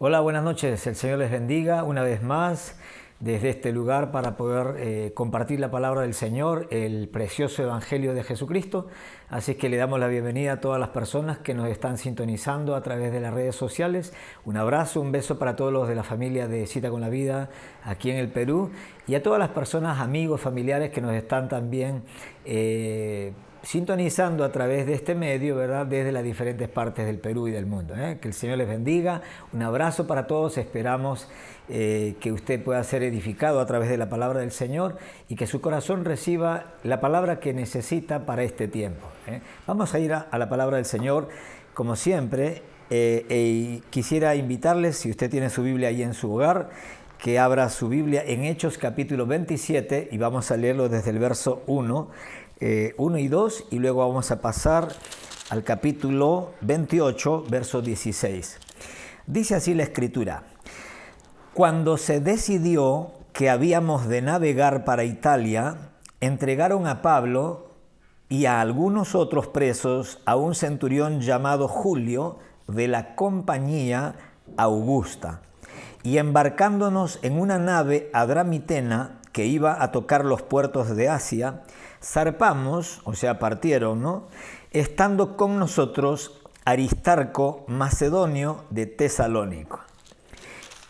Hola, buenas noches. El Señor les bendiga una vez más desde este lugar para poder compartir la palabra del Señor, el precioso Evangelio de Jesucristo. Así que le damos la bienvenida a todas las personas que nos están sintonizando a través de las redes sociales. Un abrazo, un beso para todos los de la familia de Cita con la Vida aquí en el Perú y a todas las personas, amigos, familiares que nos están también sintonizando a través de este medio, ¿verdad? Desde las diferentes partes del Perú y del mundo. Que el Señor les bendiga. Un abrazo para todos. Esperamos que usted pueda ser edificado a través de la palabra del Señor y que su corazón reciba la palabra que necesita para este tiempo. Vamos a ir a la palabra del Señor, como siempre, y quisiera invitarles, si usted tiene su Biblia ahí en su hogar, que abra su Biblia en Hechos capítulo 27 y vamos a leerlo desde el verso 1 y 2 y luego vamos a pasar al capítulo 28, verso 16. Dice así la Escritura: Cuando se decidió que habíamos de navegar para Italia, entregaron a Pablo y a algunos otros presos a un centurión llamado Julio de la compañía Augusta. Y embarcándonos en una nave adramitena que iba a tocar los puertos de Asia, zarpamos, o sea, partieron, ¿no? Estando con nosotros Aristarco, macedonio de Tesalónico.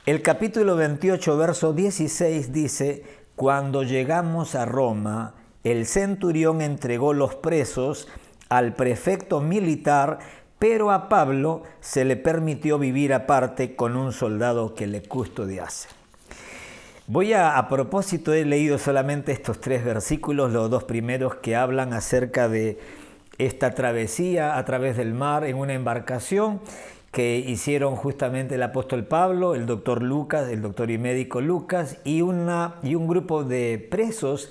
El capítulo 28, verso 16 dice: Cuando llegamos a Roma, el centurión entregó los presos al prefecto militar, pero a Pablo se le permitió vivir aparte con un soldado que le custodiase. A propósito, he leído solamente estos 3 versículos, los 2 primeros que hablan acerca de esta travesía a través del mar en una embarcación que hicieron justamente el apóstol Pablo, el doctor Lucas, el doctor y médico Lucas y un grupo de presos,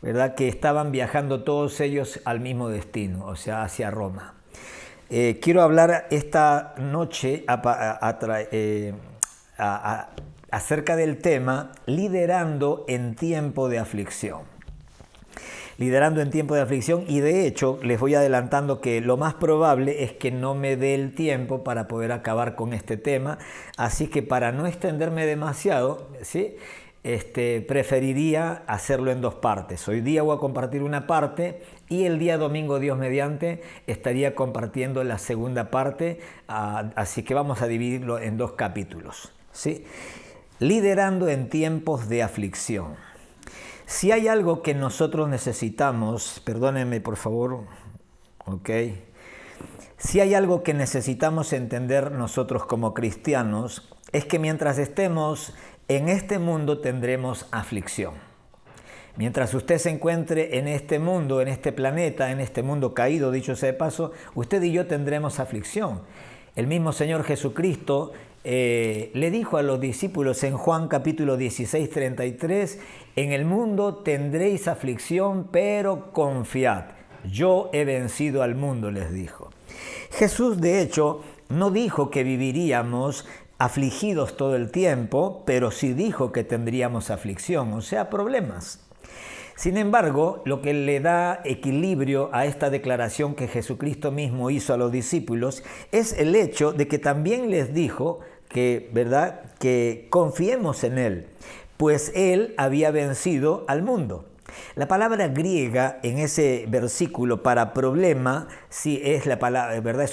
¿verdad?, que estaban viajando todos ellos al mismo destino, o sea, hacia Roma. Quiero hablar esta noche acerca del tema liderando en tiempo de aflicción. Liderando en tiempo de aflicción, y de hecho les voy adelantando que lo más probable es que no me dé el tiempo para poder acabar con este tema, así que para no extenderme demasiado, ¿sí?, preferiría hacerlo en 2 partes. Hoy día voy a compartir una parte y el día domingo, Dios mediante, estaría compartiendo la segunda parte, así que vamos a dividirlo en 2 capítulos, ¿sí? Liderando en tiempos de aflicción. Si hay algo que nosotros necesitamos, perdónenme por favor, ¿ok? Si hay algo que necesitamos entender nosotros como cristianos, es que mientras estemos en este mundo tendremos aflicción. Mientras usted se encuentre en este mundo, en este planeta, en este mundo caído, dicho sea de paso, usted y yo tendremos aflicción. El mismo Señor Jesucristo le dijo a los discípulos en Juan capítulo 16, 33, en el mundo tendréis aflicción, pero confiad, yo he vencido al mundo, les dijo. Jesús, de hecho, no dijo que viviríamos afligidos todo el tiempo, pero sí dijo que tendríamos aflicción, o sea, problemas. Sin embargo, lo que le da equilibrio a esta declaración que Jesucristo mismo hizo a los discípulos es el hecho de que también les dijo que, ¿verdad?, que confiemos en Él, pues Él había vencido al mundo. La palabra griega en ese versículo para problema, sí es la palabra, ¿verdad?,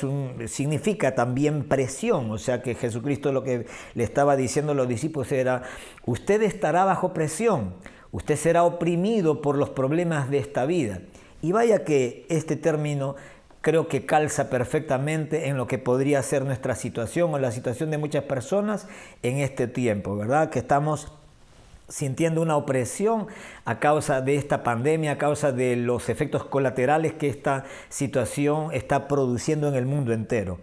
significa también presión, o sea que Jesucristo lo que le estaba diciendo a los discípulos era: usted estará bajo presión, usted será oprimido por los problemas de esta vida. Y vaya que este término creo que calza perfectamente en lo que podría ser nuestra situación o la situación de muchas personas en este tiempo, ¿verdad? Que estamos sintiendo una opresión a causa de esta pandemia, a causa de los efectos colaterales que esta situación está produciendo en el mundo entero.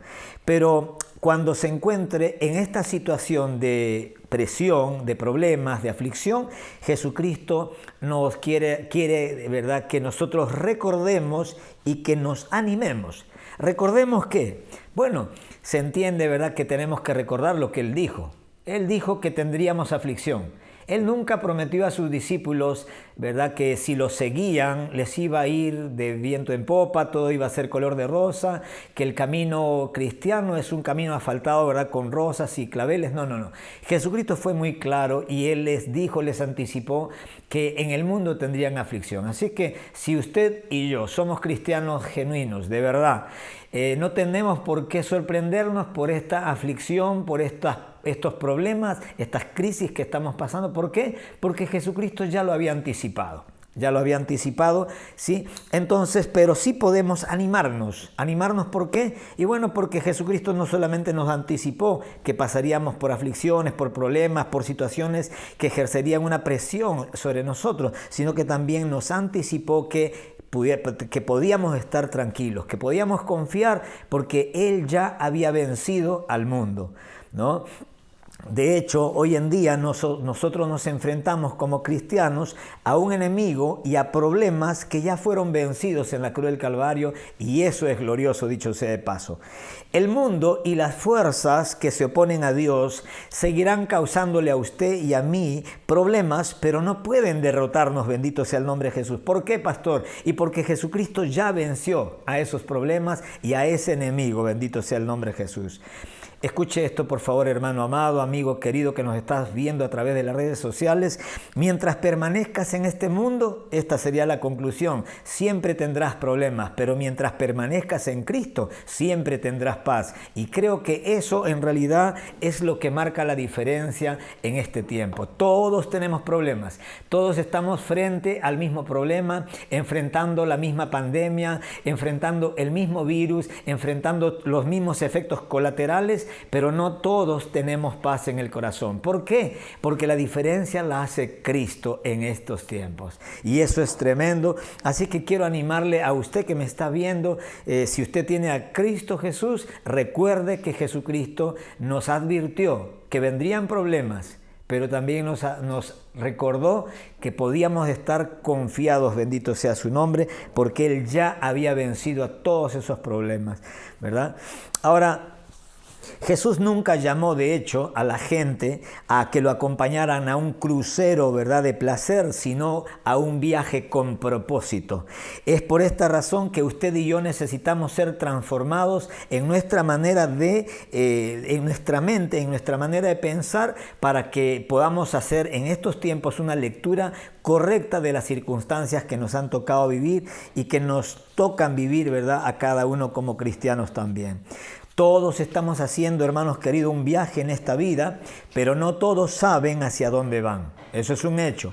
Pero cuando se encuentre en esta situación de presión, de problemas, de aflicción, Jesucristo nos quiere, ¿verdad?, que nosotros recordemos y que nos animemos. Recordemos que, bueno, se entiende, ¿verdad?, que tenemos que recordar lo que Él dijo. Él dijo que tendríamos aflicción. Él nunca prometió a sus discípulos, ¿verdad?, que si los seguían les iba a ir de viento en popa, todo iba a ser color de rosa, que el camino cristiano es un camino asfaltado, ¿verdad?, con rosas y claveles. No, no, no. Jesucristo fue muy claro y Él les dijo, les anticipó que en el mundo tendrían aflicción. Así que si usted y yo somos cristianos genuinos, de verdad, no tenemos por qué sorprendernos por esta aflicción, por estos problemas, estas crisis que estamos pasando. ¿Por qué? Porque Jesucristo ya lo había anticipado. Ya lo había anticipado, ¿sí? Entonces, pero sí podemos animarnos. ¿Animarnos por qué? Y bueno, porque Jesucristo no solamente nos anticipó que pasaríamos por aflicciones, por problemas, por situaciones que ejercerían una presión sobre nosotros, sino que también nos anticipó que podíamos estar tranquilos, que podíamos confiar porque Él ya había vencido al mundo, ¿no? De hecho, hoy en día nosotros nos enfrentamos como cristianos a un enemigo y a problemas que ya fueron vencidos en la cruz del Calvario, y eso es glorioso, dicho sea de paso. El mundo y las fuerzas que se oponen a Dios seguirán causándole a usted y a mí problemas, pero no pueden derrotarnos, bendito sea el nombre de Jesús. ¿Por qué, pastor? Y porque Jesucristo ya venció a esos problemas y a ese enemigo, bendito sea el nombre de Jesús. Escuche esto, por favor, hermano amado, amigo querido que nos estás viendo a través de las redes sociales. Mientras permanezcas en este mundo, esta sería la conclusión, siempre tendrás problemas, pero mientras permanezcas en Cristo, siempre tendrás paz. Y creo que eso en realidad es lo que marca la diferencia en este tiempo. Todos tenemos problemas, todos estamos frente al mismo problema, enfrentando la misma pandemia, enfrentando el mismo virus, enfrentando los mismos efectos colaterales, pero no todos tenemos paz en el corazón. ¿Por qué? Porque la diferencia la hace Cristo en estos tiempos. Y eso es tremendo. Así que quiero animarle a usted que me está viendo, si usted tiene a Cristo Jesús, recuerde que Jesucristo nos advirtió que vendrían problemas, pero también nos recordó que podíamos estar confiados, bendito sea su nombre, porque Él ya había vencido a todos esos problemas, ¿verdad? Ahora, Jesús nunca llamó, de hecho, a la gente a que lo acompañaran a un crucero, ¿verdad?, de placer, sino a un viaje con propósito. Es por esta razón que usted y yo necesitamos ser transformados en nuestra manera en nuestra mente, en nuestra manera de pensar, para que podamos hacer en estos tiempos una lectura correcta de las circunstancias que nos han tocado vivir y que nos tocan vivir, ¿verdad?, a cada uno como cristianos también. Todos estamos haciendo, hermanos queridos, un viaje en esta vida, pero no todos saben hacia dónde van. Eso es un hecho.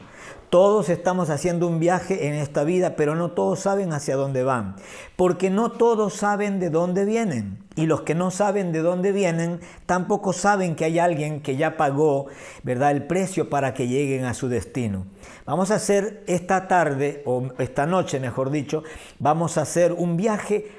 Todos estamos haciendo un viaje en esta vida, pero no todos saben hacia dónde van, porque no todos saben de dónde vienen. Y los que no saben de dónde vienen, tampoco saben que hay alguien que ya pagó, ¿verdad?, el precio para que lleguen a su destino. Vamos a hacer esta tarde, o esta noche mejor dicho, vamos a hacer un viaje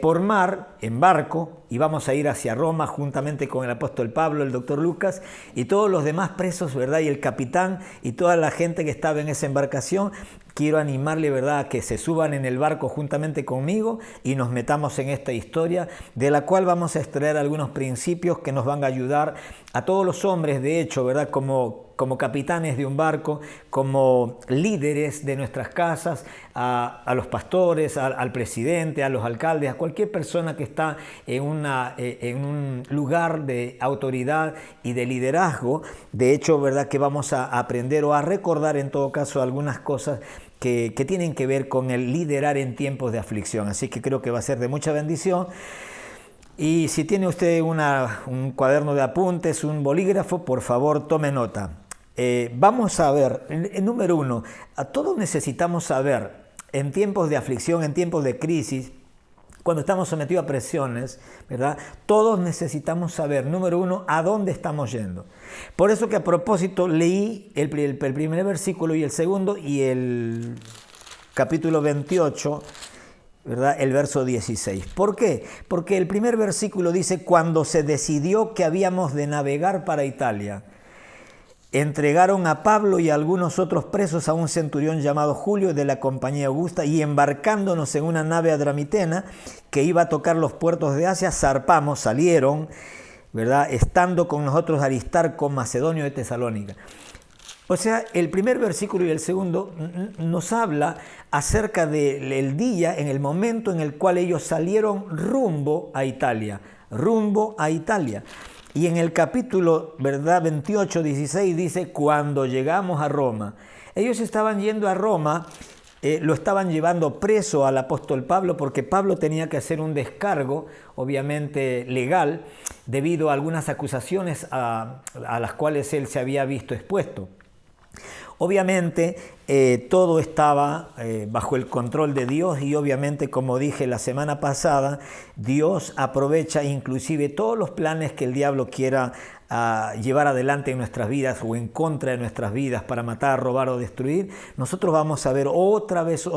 por mar, en barco, y vamos a ir hacia Roma juntamente con el apóstol Pablo, el doctor Lucas y todos los demás presos, ¿verdad?, y el capitán y toda la gente que estaba en esa embarcación. Quiero animarle, ¿verdad?, a que se suban en el barco juntamente conmigo y nos metamos en esta historia, de la cual vamos a extraer algunos principios que nos van a ayudar a todos los hombres, de hecho, ¿verdad?, como capitanes de un barco, como líderes de nuestras casas, a los pastores, al presidente, a los alcaldes, a cualquier persona que está en un lugar de autoridad y de liderazgo. De hecho, ¿verdad?, que vamos a aprender o a recordar en todo caso algunas cosas que tienen que ver con el liderar en tiempos de aflicción. Así que creo que va a ser de mucha bendición. Y si tiene usted un cuaderno de apuntes, un bolígrafo, por favor tome nota. Vamos a ver, número uno, a todos necesitamos saber en tiempos de aflicción, en tiempos de crisis, cuando estamos sometidos a presiones, ¿verdad? Todos necesitamos saber, número uno, a dónde estamos yendo. Por eso que a propósito leí el primer versículo y el segundo y el capítulo 28, ¿verdad?, el verso 16. ¿Por qué? Porque el primer versículo dice: cuando se decidió que habíamos de navegar para Italia, entregaron a Pablo y a algunos otros presos a un centurión llamado Julio de la compañía Augusta, y embarcándonos en una nave adramitena que iba a tocar los puertos de Asia, salieron, ¿verdad?, estando con nosotros Aristarco, macedonio de Tesalónica. O sea, el primer versículo y el segundo nos habla acerca del día, en el momento en el cual ellos salieron rumbo a Italia, rumbo a Italia. Y en el capítulo, ¿verdad? 28, 16 dice, cuando llegamos a Roma. Ellos estaban yendo a Roma, lo estaban llevando preso al apóstol Pablo porque Pablo tenía que hacer un descargo, obviamente legal, debido a algunas acusaciones a las cuales él se había visto expuesto. Obviamente todo estaba bajo el control de Dios y obviamente, como dije la semana pasada, Dios aprovecha inclusive todos los planes que el diablo quiera llevar adelante en nuestras vidas o en contra de nuestras vidas para matar, robar o destruir. Nosotros vamos a ver otra vez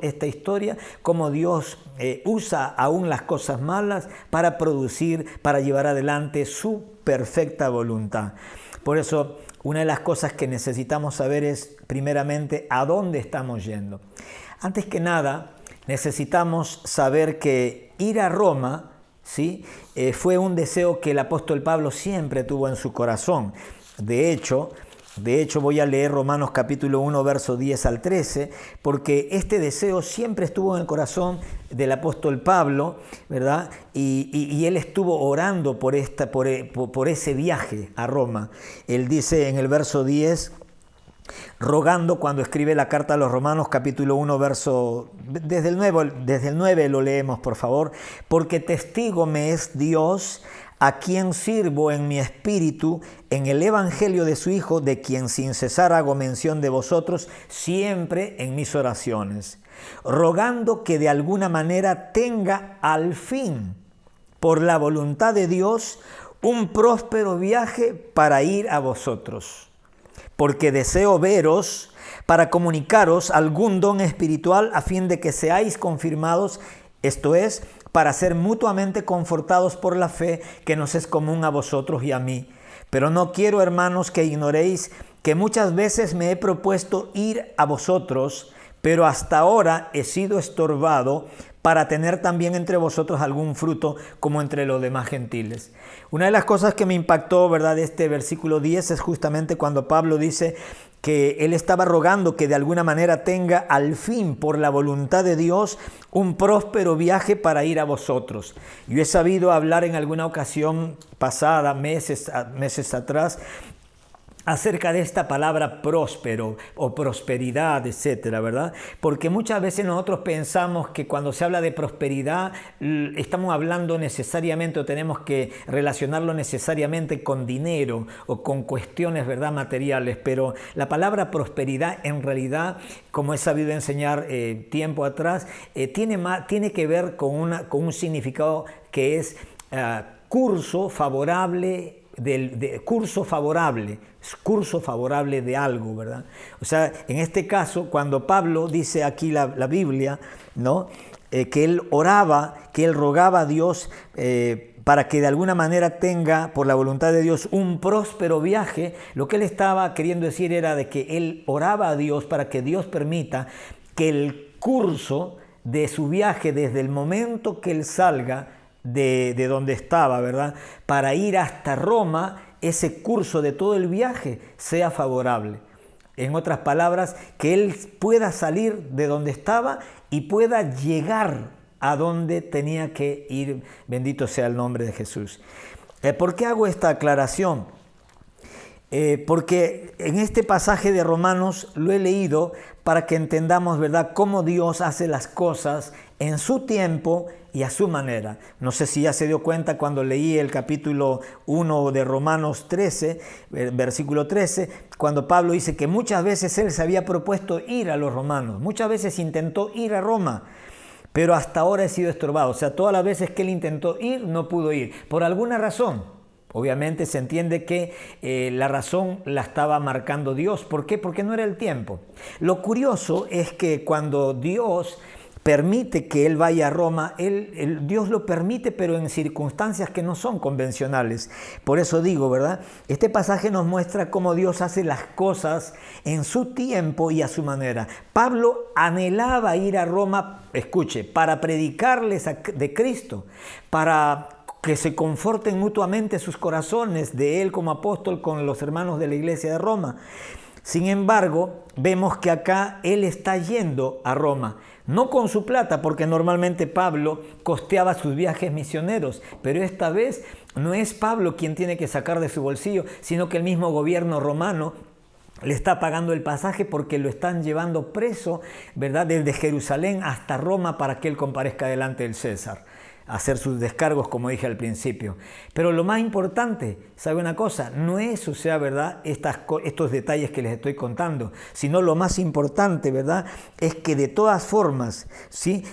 esta historia, cómo Dios usa aún las cosas malas para producir, para llevar adelante su perfecta voluntad. Por eso, una de las cosas que necesitamos saber es, primeramente, a dónde estamos yendo. Antes que nada, necesitamos saber que ir a Roma, ¿sí? Fue un deseo que el apóstol Pablo siempre tuvo en su corazón. De hecho, voy a leer Romanos capítulo 1, verso 10 al 13, porque este deseo siempre estuvo en el corazón del apóstol Pablo, ¿verdad? Y él estuvo orando por ese viaje a Roma. Él dice en el verso 10, rogando, cuando escribe la carta a los Romanos capítulo 1, verso, desde el 9 lo leemos, por favor, porque testigo me es Dios, a quien sirvo en mi espíritu, en el evangelio de su Hijo, de quien sin cesar hago mención de vosotros, siempre en mis oraciones, rogando que de alguna manera tenga al fin, por la voluntad de Dios, un próspero viaje para ir a vosotros, porque deseo veros para comunicaros algún don espiritual a fin de que seáis confirmados, esto es, para ser mutuamente confortados por la fe que nos es común a vosotros y a mí. Pero no quiero, hermanos, que ignoréis que muchas veces me he propuesto ir a vosotros, pero hasta ahora he sido estorbado para tener también entre vosotros algún fruto como entre los demás gentiles. Una de las cosas que me impactó, ¿verdad?, de este versículo 10 es justamente cuando Pablo dice que él estaba rogando que de alguna manera tenga al fin, por la voluntad de Dios, un próspero viaje para ir a vosotros. Yo he sabido hablar en alguna ocasión pasada, meses atrás, acerca de esta palabra próspero o prosperidad, etcétera, ¿verdad? Porque muchas veces nosotros pensamos que cuando se habla de prosperidad estamos hablando necesariamente o tenemos que relacionarlo necesariamente con dinero o con cuestiones, ¿verdad?, materiales, pero la palabra prosperidad en realidad, como he sabido enseñar tiempo atrás, tiene que ver con un significado que es curso favorable, curso favorable de algo, ¿verdad? O sea, en este caso, cuando Pablo dice aquí la Biblia, ¿no?, que él oraba, que él rogaba a Dios para que de alguna manera tenga, por la voluntad de Dios, un próspero viaje, lo que él estaba queriendo decir era de que él oraba a Dios para que Dios permita que el curso de su viaje, desde el momento que él salga de donde estaba, ¿verdad?, para ir hasta Roma, ese curso de todo el viaje sea favorable. En otras palabras, que él pueda salir de donde estaba y pueda llegar a donde tenía que ir. Bendito sea el nombre de Jesús. ¿Por qué hago esta aclaración? Porque en este pasaje de Romanos lo he leído para que entendamos, ¿verdad?, cómo Dios hace las cosas en su tiempo y a su manera. No sé si ya se dio cuenta cuando leí el capítulo 1 de Romanos 13, versículo 13, cuando Pablo dice que muchas veces él se había propuesto ir a los romanos, muchas veces intentó ir a Roma, pero hasta ahora he sido estorbado. O sea, todas las veces que él intentó ir, no pudo ir, por alguna razón. Obviamente se entiende que la razón la estaba marcando Dios. ¿Por qué? Porque no era el tiempo. Lo curioso es que cuando Dios permite que él vaya a Roma, Dios lo permite, pero en circunstancias que no son convencionales. Por eso digo, ¿verdad? Este pasaje nos muestra cómo Dios hace las cosas en su tiempo y a su manera. Pablo anhelaba ir a Roma, escuche, para predicarles de Cristo, para que se conforten mutuamente sus corazones de él como apóstol con los hermanos de la iglesia de Roma. Sin embargo, vemos que acá él está yendo a Roma, no con su plata, porque normalmente Pablo costeaba sus viajes misioneros, pero esta vez no es Pablo quien tiene que sacar de su bolsillo, sino que el mismo gobierno romano le está pagando el pasaje porque lo están llevando preso, ¿verdad?, desde Jerusalén hasta Roma para que él comparezca delante del César, hacer sus descargos, como dije al principio. Pero lo más importante, ¿sabe una cosa? No es, ¿verdad?, estos detalles que les estoy contando, sino lo más importante, ¿verdad?, es que de todas formas, ¿sí?,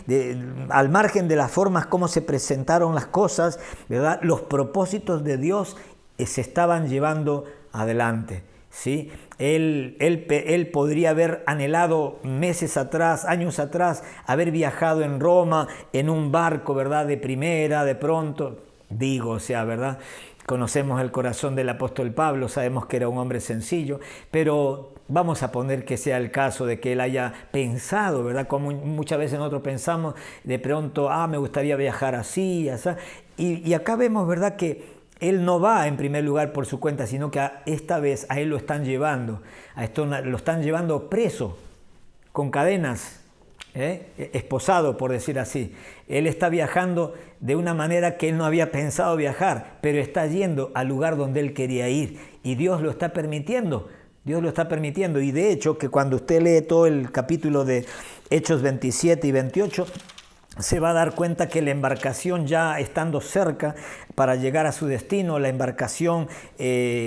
al margen de las formas como se presentaron las cosas, ¿verdad?, los propósitos de Dios se estaban llevando adelante. ¿Sí? Él podría haber anhelado meses atrás, años atrás, haber viajado en Roma en un barco, ¿verdad?, de primera, de pronto, ¿verdad? Conocemos el corazón del apóstol Pablo, sabemos que era un hombre sencillo, pero vamos a poner que sea el caso de que él haya pensado, ¿verdad?, como muchas veces nosotros pensamos, de pronto, me gustaría viajar así, así. Y acá vemos, ¿verdad?, que él no va en primer lugar por su cuenta, sino que esta vez a él lo están llevando, lo están llevando preso, con cadenas, esposado, por decir así. Él está viajando de una manera que él no había pensado viajar, pero está yendo al lugar donde él quería ir, y Dios lo está permitiendo. Dios lo está permitiendo, y de hecho que cuando usted lee todo el capítulo de Hechos 27 y 28, se va a dar cuenta que la embarcación, ya estando cerca para llegar a su destino, la embarcación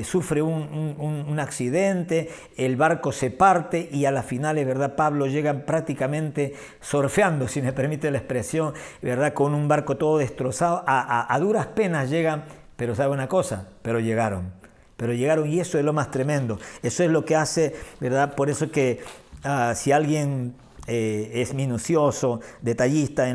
sufre un accidente, el barco se parte y a la final, ¿verdad?, Pablo llega prácticamente surfeando, si me permite la expresión, ¿verdad?, con un barco todo destrozado, a duras penas llegan, pero ¿sabe una cosa? Pero llegaron, y eso es lo más tremendo, eso es lo que hace, ¿verdad? Por eso que si alguien es minucioso, detallista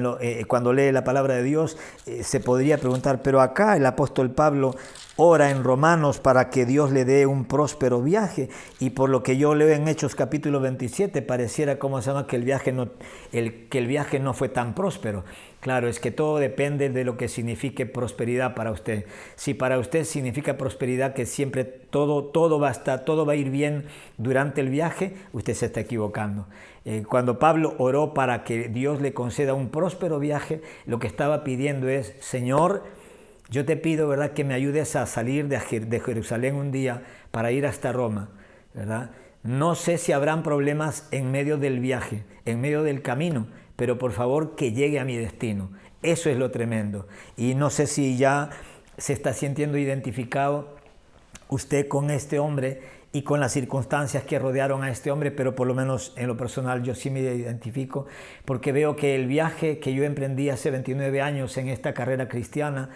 cuando lee la palabra de Dios, se podría preguntar, pero acá el apóstol Pablo ora en Romanos para que Dios le dé un próspero viaje, y por lo que yo leo en Hechos capítulo 27 pareciera como se llama que el viaje no fue tan próspero. Claro, es que todo depende de lo que signifique prosperidad para usted. Si para usted significa prosperidad, que siempre todo va a ir bien durante el viaje, usted se está equivocando. Cuando Pablo oró para que Dios le conceda un próspero viaje, lo que estaba pidiendo es: Señor, yo te pido, ¿verdad?, que me ayudes a salir de Jerusalén un día para ir hasta Roma, ¿verdad? No sé si habrán problemas en medio del viaje, en medio del camino, pero por favor que llegue a mi destino. Eso es lo tremendo. Y no sé si ya se está sintiendo identificado usted con este hombre y con las circunstancias que rodearon a este hombre, pero por lo menos en lo personal yo sí me identifico, porque veo que el viaje que yo emprendí hace 29 años en esta carrera cristiana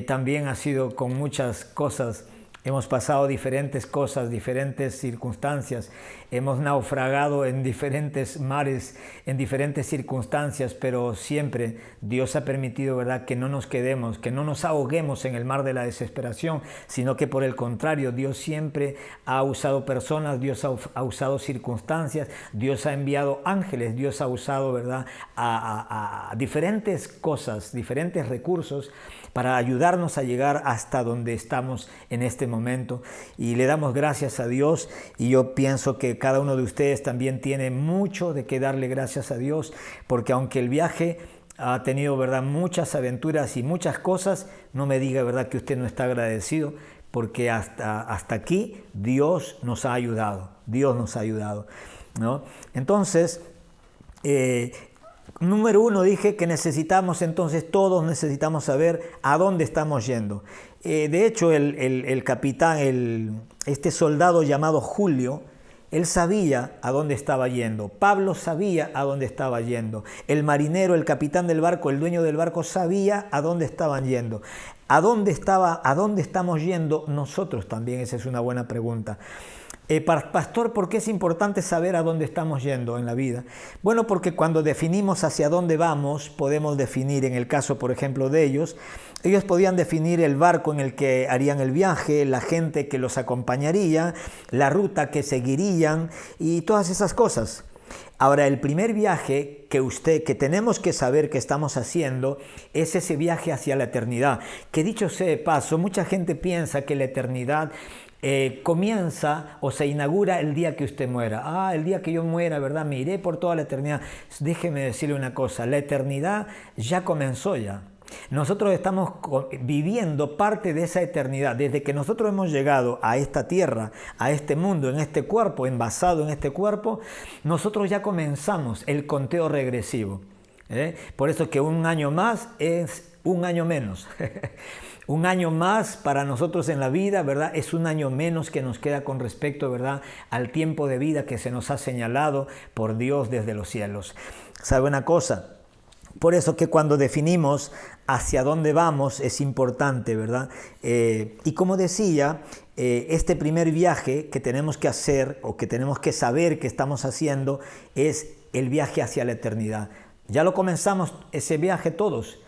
también ha sido con muchas cosas. Hemos pasado diferentes cosas, diferentes circunstancias, hemos naufragado en diferentes mares, en diferentes circunstancias, pero siempre Dios ha permitido, ¿verdad?, que no nos quedemos, que no nos ahoguemos en el mar de la desesperación, sino que por el contrario, Dios siempre ha usado personas, Dios ha usado circunstancias, Dios ha enviado ángeles, Dios ha usado, ¿verdad?, a diferentes cosas, diferentes recursos para ayudarnos a llegar hasta donde estamos en este momento. Y le damos gracias a Dios, y yo pienso que cada uno de ustedes también tiene mucho de qué darle gracias a Dios, porque aunque el viaje ha tenido, ¿verdad?, muchas aventuras y muchas cosas, no me diga, ¿verdad?, que usted no está agradecido, porque hasta aquí Dios nos ha ayudado, ¿no? Entonces, número uno, dije que todos necesitamos saber a dónde estamos yendo. De hecho, el capitán, este soldado llamado Julio, él sabía a dónde estaba yendo. Pablo sabía a dónde estaba yendo. El marinero, el capitán del barco, el dueño del barco sabía a dónde estaban yendo. ¿A dónde estamos yendo nosotros también? Esa es una buena pregunta. Pastor, ¿por qué es importante saber a dónde estamos yendo en la vida? Bueno, porque cuando definimos hacia dónde vamos, podemos definir, en el caso, por ejemplo, de ellos podían definir el barco en el que harían el viaje, la gente que los acompañaría, la ruta que seguirían y todas esas cosas. Ahora, el primer viaje que tenemos que saber que estamos haciendo es ese viaje hacia la eternidad. Que dicho sea de paso, mucha gente piensa que la eternidad comienza o se inaugura el día que usted muera. El día que yo muera, ¿verdad? Me iré por toda la eternidad. Déjeme decirle una cosa, la eternidad ya comenzó ya. Nosotros estamos viviendo parte de esa eternidad. Desde que nosotros hemos llegado a esta tierra, a este mundo, en este cuerpo, envasado en este cuerpo, nosotros ya comenzamos el conteo regresivo. Por eso que un año más es un año menos. Un año más para nosotros en la vida, ¿verdad? Es un año menos que nos queda con respecto, ¿verdad?, al tiempo de vida que se nos ha señalado por Dios desde los cielos. ¿Sabe una cosa? Por eso que cuando definimos hacia dónde vamos es importante, ¿verdad? Y como decía, este primer viaje que tenemos que hacer o que tenemos que saber que estamos haciendo es el viaje hacia la eternidad. Ya lo comenzamos ese viaje todos.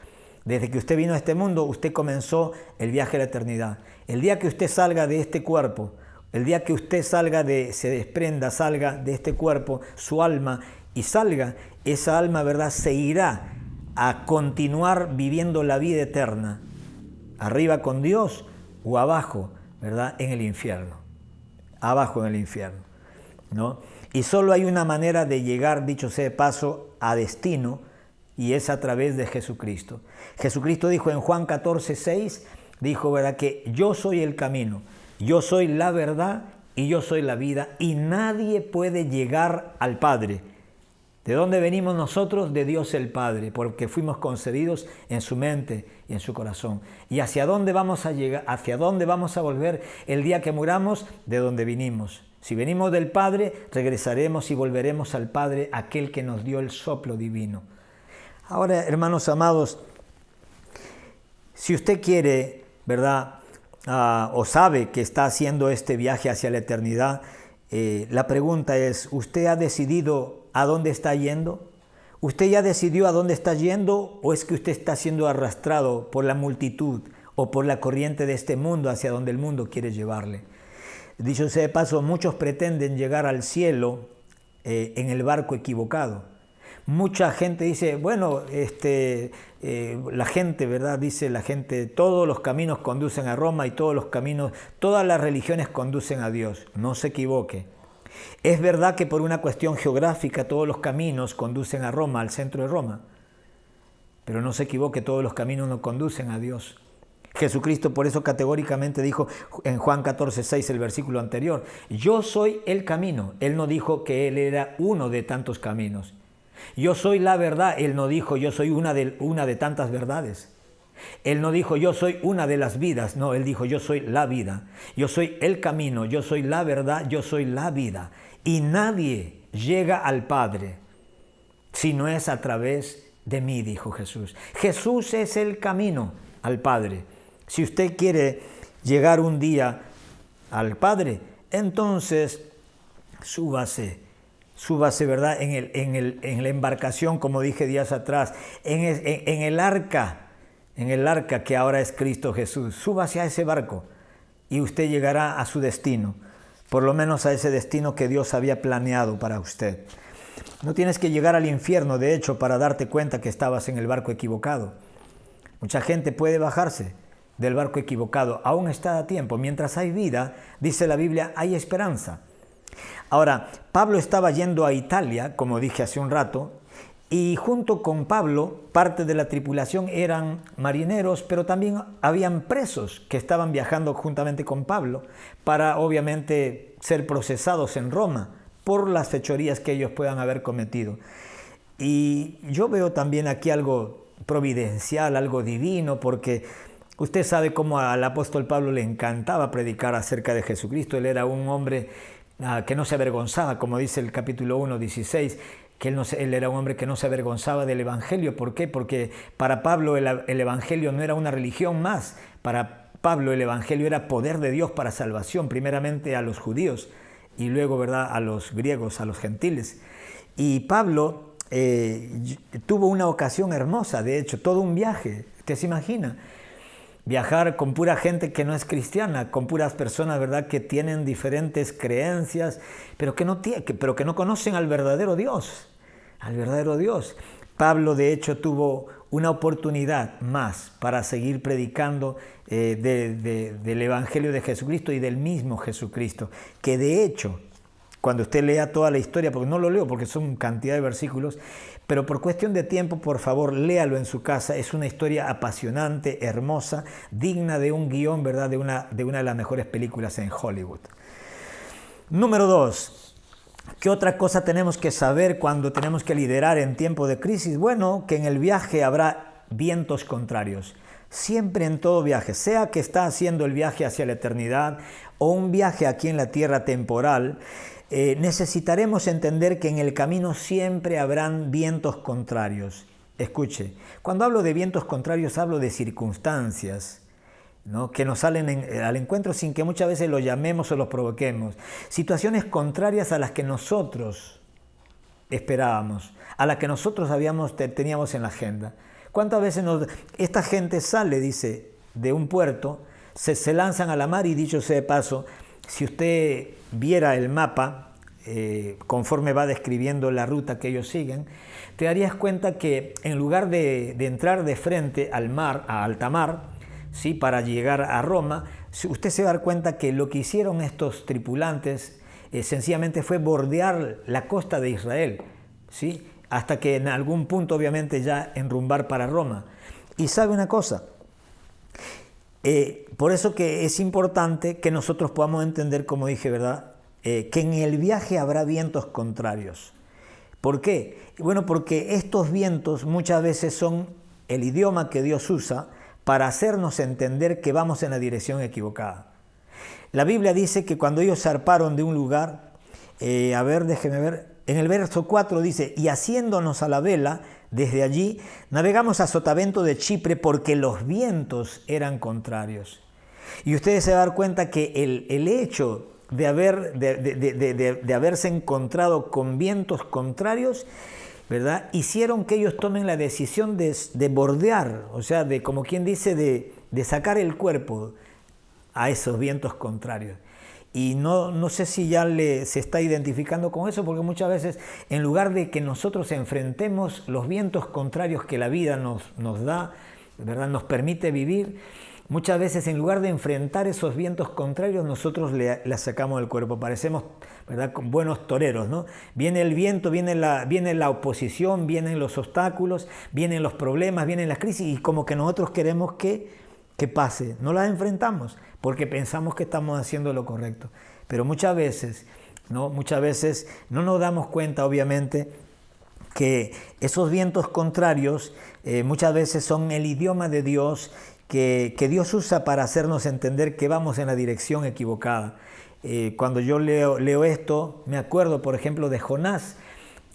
Desde que usted vino a este mundo, usted comenzó el viaje a la eternidad. El día que usted salga de este cuerpo, el día que usted salga se desprenda, salga de este cuerpo, su alma, y salga, esa alma, ¿verdad?, se irá a continuar viviendo la vida eterna, arriba con Dios o abajo, ¿verdad?, en el infierno. Abajo en el infierno, ¿no? Y solo hay una manera de llegar, dicho sea de paso, a destino, y es a través de Jesucristo. Jesucristo dijo en Juan 14:6, dijo, ¿verdad?, que yo soy el camino, yo soy la verdad y yo soy la vida, y nadie puede llegar al Padre. ¿De dónde venimos nosotros? De Dios el Padre, porque fuimos concebidos en su mente y en su corazón. ¿Y hacia dónde vamos a llegar? ¿Hacia dónde vamos a volver el día que muramos? De donde vinimos. Si venimos del Padre, regresaremos y volveremos al Padre, aquel que nos dio el soplo divino. Ahora, hermanos amados, si usted quiere, ¿verdad?, o sabe que está haciendo este viaje hacia la eternidad, la pregunta es, ¿usted ha decidido a dónde está yendo? ¿Usted ya decidió a dónde está yendo o es que usted está siendo arrastrado por la multitud o por la corriente de este mundo hacia donde el mundo quiere llevarle? Dicho sea de paso, muchos pretenden llegar al cielo en el barco equivocado. Mucha gente dice, bueno, la gente, ¿verdad? Dice la gente, todos los caminos conducen a Roma y todas las religiones conducen a Dios. No se equivoque. Es verdad que por una cuestión geográfica todos los caminos conducen a Roma, al centro de Roma. Pero no se equivoque, todos los caminos no conducen a Dios. Jesucristo por eso categóricamente dijo en Juan 14:6, el versículo anterior, yo soy el camino. Él no dijo que Él era uno de tantos caminos. Yo soy la verdad. Él no dijo yo soy una de tantas verdades. Él no dijo yo soy una de las vidas. No, Él dijo yo soy la vida. Yo soy el camino, yo soy la verdad, yo soy la vida. Y nadie llega al Padre si no es a través de mí, dijo Jesús. Jesús es el camino al Padre. Si usted quiere llegar un día al Padre, entonces súbase, ¿verdad?, en la embarcación, como dije días atrás, en el arca que ahora es Cristo Jesús. Súbase a ese barco y usted llegará a su destino, por lo menos a ese destino que Dios había planeado para usted. No tienes que llegar al infierno, de hecho, para darte cuenta que estabas en el barco equivocado. Mucha gente puede bajarse del barco equivocado, aún está a tiempo. Mientras hay vida, dice la Biblia, hay esperanza. Ahora, Pablo estaba yendo a Italia, como dije hace un rato, y junto con Pablo, parte de la tripulación eran marineros, pero también habían presos que estaban viajando juntamente con Pablo para, obviamente, ser procesados en Roma por las fechorías que ellos puedan haber cometido. Y yo veo también aquí algo providencial, algo divino, porque usted sabe cómo al apóstol Pablo le encantaba predicar acerca de Jesucristo. Él era un hombre que no se avergonzaba, como dice el capítulo 1:16, que él era un hombre que no se avergonzaba del Evangelio. ¿Por qué? Porque para Pablo el Evangelio no era una religión más. Para Pablo el Evangelio era poder de Dios para salvación, primeramente a los judíos y luego, ¿verdad?, a los griegos, a los gentiles. Y Pablo tuvo una ocasión hermosa, de hecho, todo un viaje, ¿usted se imagina? viajar con pura gente que no es cristiana, con puras personas, ¿verdad?, que tienen diferentes creencias, pero que no conocen al verdadero Dios, al verdadero Dios. Pablo, de hecho, tuvo una oportunidad más para seguir predicando del Evangelio de Jesucristo y del mismo Jesucristo, que de hecho, cuando usted lea toda la historia, porque no lo leo porque son cantidad de versículos, pero por cuestión de tiempo, por favor, léalo en su casa. Es una historia apasionante, hermosa, digna de un guión, ¿verdad?, de una de las mejores películas en Hollywood. Número 2. ¿Qué otra cosa tenemos que saber cuando tenemos que liderar en tiempo de crisis? Bueno, que en el viaje habrá vientos contrarios. Siempre en todo viaje, sea que está haciendo el viaje hacia la eternidad o un viaje aquí en la tierra temporal, necesitaremos entender que en el camino siempre habrán vientos contrarios. Escuche, cuando hablo de vientos contrarios hablo de circunstancias, ¿no?, que nos salen al encuentro sin que muchas veces los llamemos o los provoquemos. Situaciones contrarias a las que nosotros esperábamos, a las que nosotros teníamos en la agenda. ¿Cuántas veces esta gente sale, dice, de un puerto, se lanzan a la mar y, dicho sea de paso, si usted viera el mapa, conforme va describiendo la ruta que ellos siguen, te darías cuenta que en lugar de entrar de frente al mar, a alta mar, ¿sí?, para llegar a Roma, usted se va a dar cuenta que lo que hicieron estos tripulantes sencillamente fue bordear la costa de Israel, ¿sí?, hasta que en algún punto obviamente ya enrumbar para Roma. Y sabe una cosa, por eso que es importante que nosotros podamos entender, como dije, ¿verdad?, que en el viaje habrá vientos contrarios. ¿Por qué? Bueno, porque estos vientos muchas veces son el idioma que Dios usa para hacernos entender que vamos en la dirección equivocada. La Biblia dice que cuando ellos zarparon de un lugar, déjeme ver, en el verso 4 dice, y haciéndonos a la vela, desde allí navegamos a sotavento de Chipre porque los vientos eran contrarios. Y ustedes se van a dar cuenta que el hecho de haberse encontrado con vientos contrarios, ¿verdad?, hicieron que ellos tomen la decisión de bordear, o sea, de, como quien dice, de sacar el cuerpo a esos vientos contrarios. Y no sé si ya se está identificando con eso, porque muchas veces, en lugar de que nosotros enfrentemos los vientos contrarios que la vida nos da, ¿verdad?, nos permite vivir, muchas veces en lugar de enfrentar esos vientos contrarios, nosotros le sacamos del cuerpo. Parecemos, ¿verdad?, buenos toreros, ¿no? Viene el viento, viene la oposición, vienen los obstáculos, vienen los problemas, vienen las crisis, y como que nosotros queremos que pase. No las enfrentamos porque pensamos que estamos haciendo lo correcto. Pero muchas veces no nos damos cuenta, obviamente, que esos vientos contrarios muchas veces son el idioma de Dios que Dios usa para hacernos entender que vamos en la dirección equivocada. Cuando yo leo esto, me acuerdo, por ejemplo, de Jonás,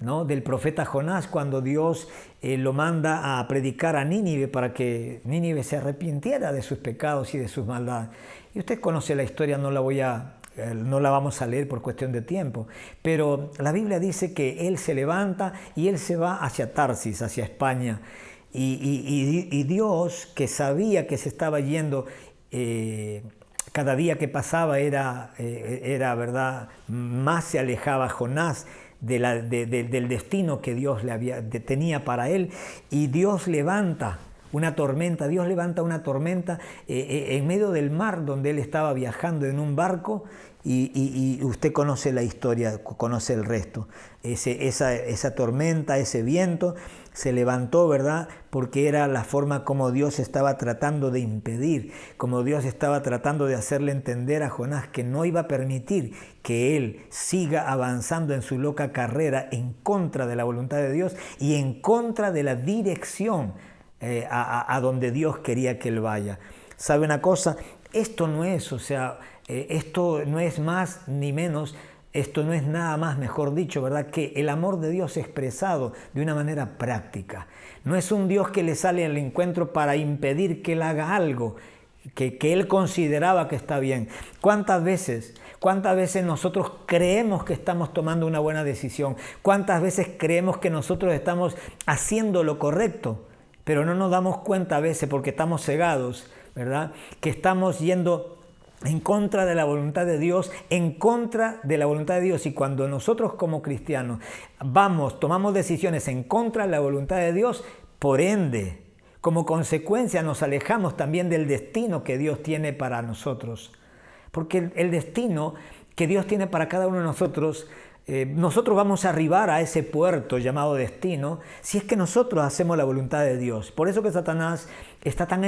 ¿no?, del profeta Jonás, cuando Dios lo manda a predicar a Nínive para que Nínive se arrepintiera de sus pecados y de sus maldades. Y usted conoce la historia, no la vamos a leer por cuestión de tiempo, pero la Biblia dice que él se levanta y él se va hacia Tarsis, hacia España, y Dios, que sabía que se estaba yendo, cada día que pasaba era verdad, más se alejaba Jonás del destino que Dios tenía para él, y Dios levanta una tormenta en medio del mar donde él estaba viajando en un barco, y usted conoce la historia, conoce el resto. Esa tormenta, ese viento se levantó, ¿verdad?, porque era la forma como Dios estaba tratando de impedir, como Dios estaba tratando de hacerle entender a Jonás que no iba a permitir que él siga avanzando en su loca carrera en contra de la voluntad de Dios y en contra de la dirección a donde Dios quería que él vaya. ¿Sabe una cosa? Esto no es, esto no es más ni menos, esto no es nada más, mejor dicho, ¿verdad?, que el amor de Dios expresado de una manera práctica. No es un Dios que le sale al encuentro para impedir que él haga algo que él consideraba que está bien. ¿Cuántas veces nosotros creemos que estamos tomando una buena decisión? ¿Cuántas veces creemos que nosotros estamos haciendo lo correcto? Pero no nos damos cuenta a veces porque estamos cegados, ¿verdad? Que estamos yendo en contra de la voluntad de Dios, en contra de la voluntad de Dios. Y cuando nosotros como cristianos tomamos decisiones en contra de la voluntad de Dios, por ende, como consecuencia nos alejamos también del destino que Dios tiene para nosotros. Porque el destino que Dios tiene para cada uno de nosotros, nosotros vamos a arribar a ese puerto llamado destino si es que nosotros hacemos la voluntad de Dios. Por eso que Satanás está tan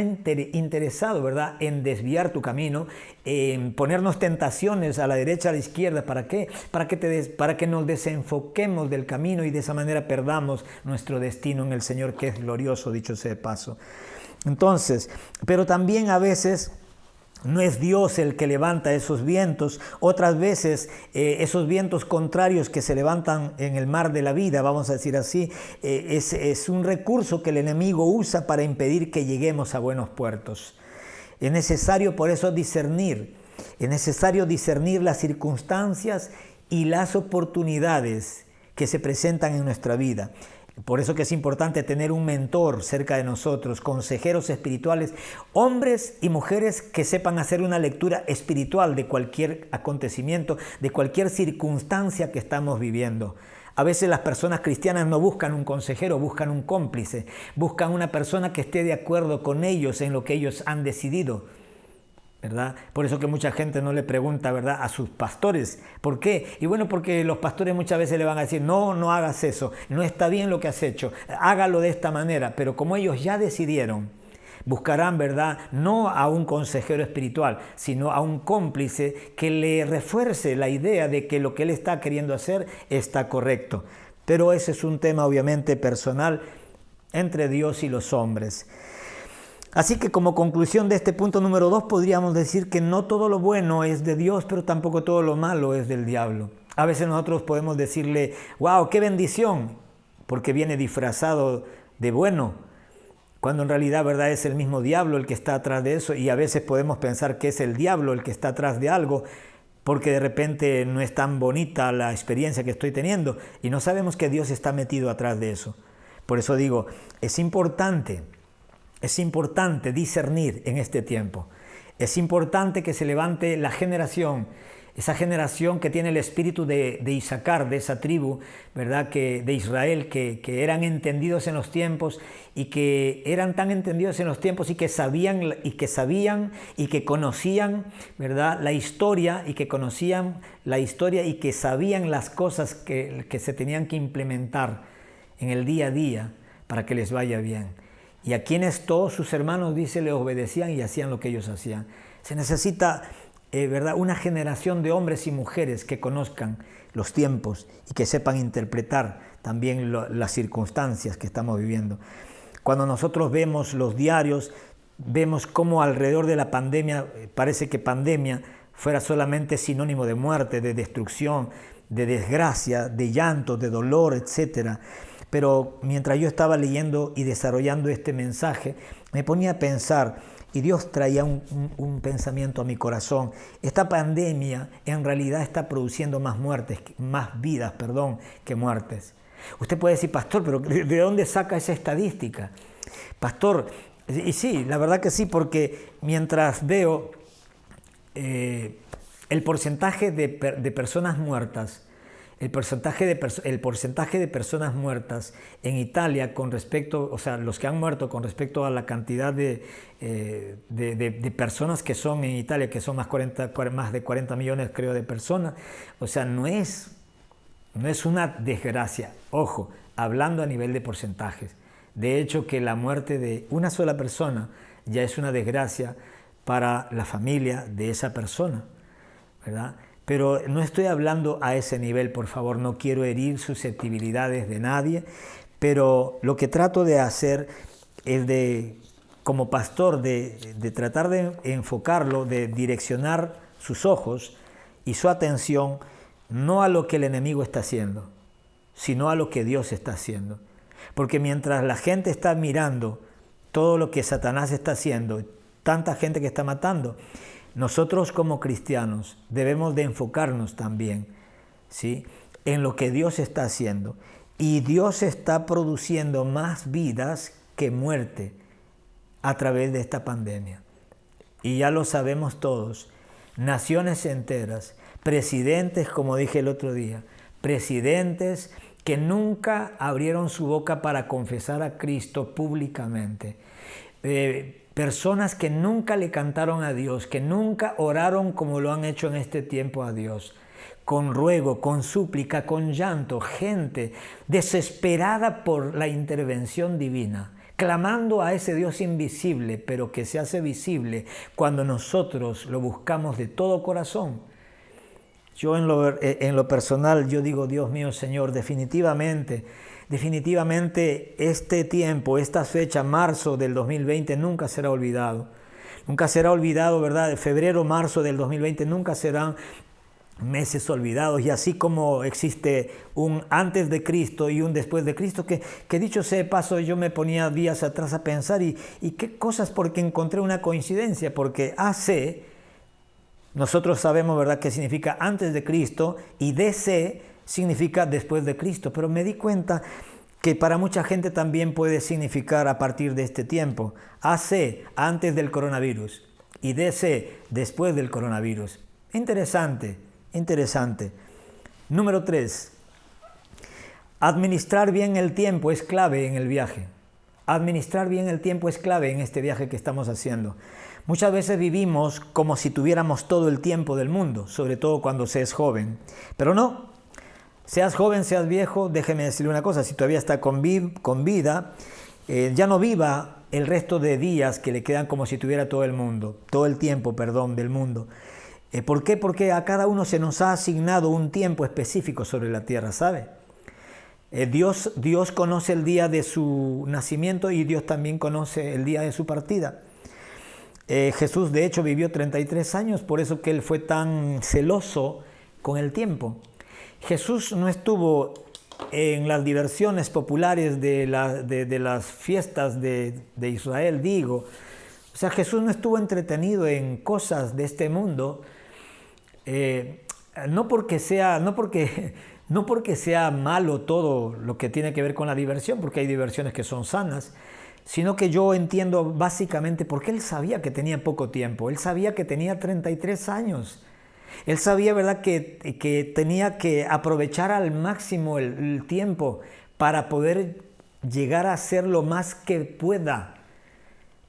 interesado, ¿verdad?, en desviar tu camino, en ponernos tentaciones a la derecha, a la izquierda. ¿Para qué? Para que nos desenfoquemos del camino y de esa manera perdamos nuestro destino en el Señor, que es glorioso, dicho sea de paso. Entonces, pero también a veces no es Dios el que levanta esos vientos. Otras veces esos vientos contrarios que se levantan en el mar de la vida, vamos a decir así, es un recurso que el enemigo usa para impedir que lleguemos a buenos puertos. Es necesario por eso discernir. Es necesario discernir las circunstancias y las oportunidades que se presentan en nuestra vida. Por eso que es importante tener un mentor cerca de nosotros, consejeros espirituales, hombres y mujeres que sepan hacer una lectura espiritual de cualquier acontecimiento, de cualquier circunstancia que estamos viviendo. A veces las personas cristianas no buscan un consejero, buscan un cómplice, buscan una persona que esté de acuerdo con ellos en lo que ellos han decidido, ¿verdad? Por eso que mucha gente no le pregunta, ¿verdad?, a sus pastores. ¿Por qué? Y bueno, porque los pastores muchas veces le van a decir, no hagas eso, no está bien lo que has hecho, hágalo de esta manera. Pero como ellos ya decidieron, buscarán, ¿verdad?, no a un consejero espiritual, sino a un cómplice que le refuerce la idea de que lo que él está queriendo hacer está correcto. Pero ese es un tema obviamente personal entre Dios y los hombres. Así que como conclusión de este punto número 2 podríamos decir que no todo lo bueno es de Dios, pero tampoco todo lo malo es del diablo. A veces nosotros podemos decirle, wow, qué bendición, porque viene disfrazado de bueno, cuando en realidad, ¿verdad?, es el mismo diablo el que está atrás de eso, y a veces podemos pensar que es el diablo el que está atrás de algo, porque de repente no es tan bonita la experiencia que estoy teniendo, y no sabemos que Dios está metido atrás de eso. Por eso digo, es importante discernir en este tiempo. Es importante que se levante la generación, esa generación que tiene el espíritu de Isaacar, de esa tribu, ¿verdad?, de Israel, que eran entendidos en los tiempos y que eran tan entendidos en los tiempos y que sabían y que conocían, ¿verdad?, la historia y que conocían la historia y que sabían las cosas que se tenían que implementar en el día a día para que les vaya bien. Y a quienes todos sus hermanos, dice, le obedecían y hacían lo que ellos hacían. Se necesita, ¿verdad?, una generación de hombres y mujeres que conozcan los tiempos y que sepan interpretar también las circunstancias que estamos viviendo. Cuando nosotros vemos los diarios, vemos cómo alrededor de la pandemia, parece que pandemia fuera solamente sinónimo de muerte, de destrucción, de desgracia, de llanto, de dolor, etcétera. Pero mientras yo estaba leyendo y desarrollando este mensaje, me ponía a pensar y Dios traía un pensamiento a mi corazón. Esta pandemia en realidad está produciendo más vidas, que muertes. Usted puede decir, pastor, pero ¿de dónde saca esa estadística? Pastor, y sí, la verdad que sí, porque mientras veo el porcentaje de personas muertas, el porcentaje de personas muertas en Italia con respecto, o sea, los que han muerto con respecto a la cantidad de personas que son en Italia, que son más de 40 millones, creo, de personas, o sea, no es una desgracia, ojo, hablando a nivel de porcentajes. De hecho, que la muerte de una sola persona ya es una desgracia para la familia de esa persona, ¿verdad? Pero no estoy hablando a ese nivel, por favor, no quiero herir susceptibilidades de nadie, pero lo que trato de hacer es como pastor, de tratar de enfocarlo, de direccionar sus ojos y su atención no a lo que el enemigo está haciendo, sino a lo que Dios está haciendo. Porque mientras la gente está mirando todo lo que Satanás está haciendo, tanta gente que está matando, nosotros como cristianos debemos de enfocarnos también, ¿sí?, en lo que Dios está haciendo. Y Dios está produciendo más vidas que muerte a través de esta pandemia. y ya lo sabemos todos, naciones enteras, presidentes, como dije el otro día, presidentes que nunca abrieron su boca para confesar a Cristo públicamente, personas que nunca le cantaron a Dios, que nunca oraron como lo han hecho en este tiempo a Dios, con ruego, con súplica, con llanto, gente desesperada por la intervención divina, clamando a ese Dios invisible, pero que se hace visible cuando nosotros lo buscamos de todo corazón. Yo en lo personal, yo digo, Dios mío, Señor, definitivamente este tiempo, esta fecha, marzo del 2020, nunca será olvidado. Nunca será olvidado, ¿verdad? Febrero, marzo del 2020 nunca serán meses olvidados, y así como existe un antes de Cristo y un después de Cristo, que dicho sea de paso, yo me ponía días atrás a pensar y qué cosas, porque encontré una coincidencia, porque AC, nosotros sabemos, ¿verdad?, qué significa antes de Cristo, y DC significa después de Cristo, pero me di cuenta que para mucha gente también puede significar a partir de este tiempo. AC, antes del coronavirus, y DC, después del coronavirus. Interesante. Número 3. Administrar bien el tiempo es clave en el viaje. Administrar bien el tiempo es clave en este viaje que estamos haciendo. Muchas veces vivimos como si tuviéramos todo el tiempo del mundo, sobre todo cuando se es joven. Pero no, seas joven, seas viejo, déjeme decirle una cosa, si todavía está con vida, ya no viva el resto de días que le quedan como si tuviera todo el tiempo del mundo. ¿Por qué? Porque a cada uno se nos ha asignado un tiempo específico sobre la tierra, ¿sabe? Dios conoce el día de su nacimiento y Dios también conoce el día de su partida. Jesús, de hecho, vivió 33 años, por eso que Él fue tan celoso con el tiempo. Jesús no estuvo en las diversiones populares de las fiestas de Israel, digo. O sea, Jesús no estuvo entretenido en cosas de este mundo, no porque sea malo todo lo que tiene que ver con la diversión, porque hay diversiones que son sanas, sino que yo entiendo básicamente porque Él sabía que tenía poco tiempo. Él sabía que tenía 33 años. Él sabía, ¿verdad?, que tenía que aprovechar al máximo el tiempo para poder llegar a hacer lo más que pueda.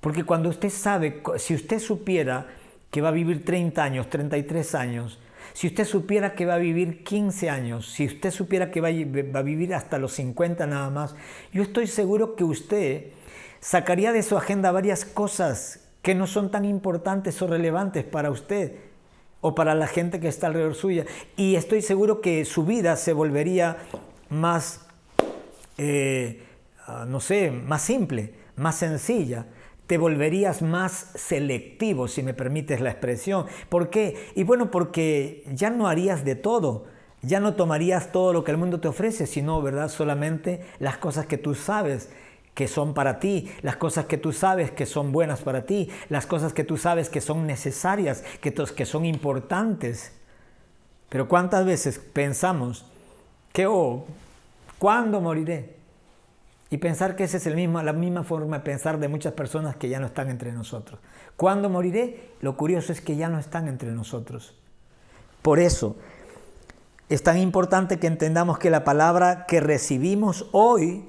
Porque cuando usted sabe, si usted supiera que va a vivir 30 años, 33 años, si usted supiera que va a vivir 15 años, si usted supiera que va a vivir hasta los 50 nada más, yo estoy seguro que usted sacaría de su agenda varias cosas que no son tan importantes o relevantes para usted o para la gente que está alrededor suya. Y estoy seguro que su vida se volvería más, más simple, más sencilla. Te volverías más selectivo, si me permites la expresión. ¿Por qué? Y bueno, porque ya no harías de todo. Ya no tomarías todo lo que el mundo te ofrece, sino, ¿verdad?, solamente las cosas que tú sabes que son para ti, las cosas que tú sabes que son buenas para ti, las cosas que tú sabes que son necesarias, que son importantes. Pero ¿cuántas veces pensamos que, ¿cuándo moriré? Y pensar que esa es la misma forma de pensar de muchas personas que ya no están entre nosotros. ¿Cuándo moriré? Lo curioso es que ya no están entre nosotros. Por eso es tan importante que entendamos que la palabra que recibimos hoy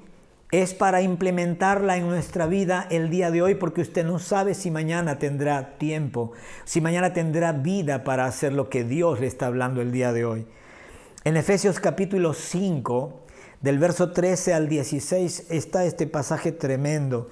es para implementarla en nuestra vida el día de hoy, porque usted no sabe si mañana tendrá tiempo, si mañana tendrá vida para hacer lo que Dios le está hablando el día de hoy. En Efesios capítulo 5, del verso 13 al 16, está este pasaje tremendo.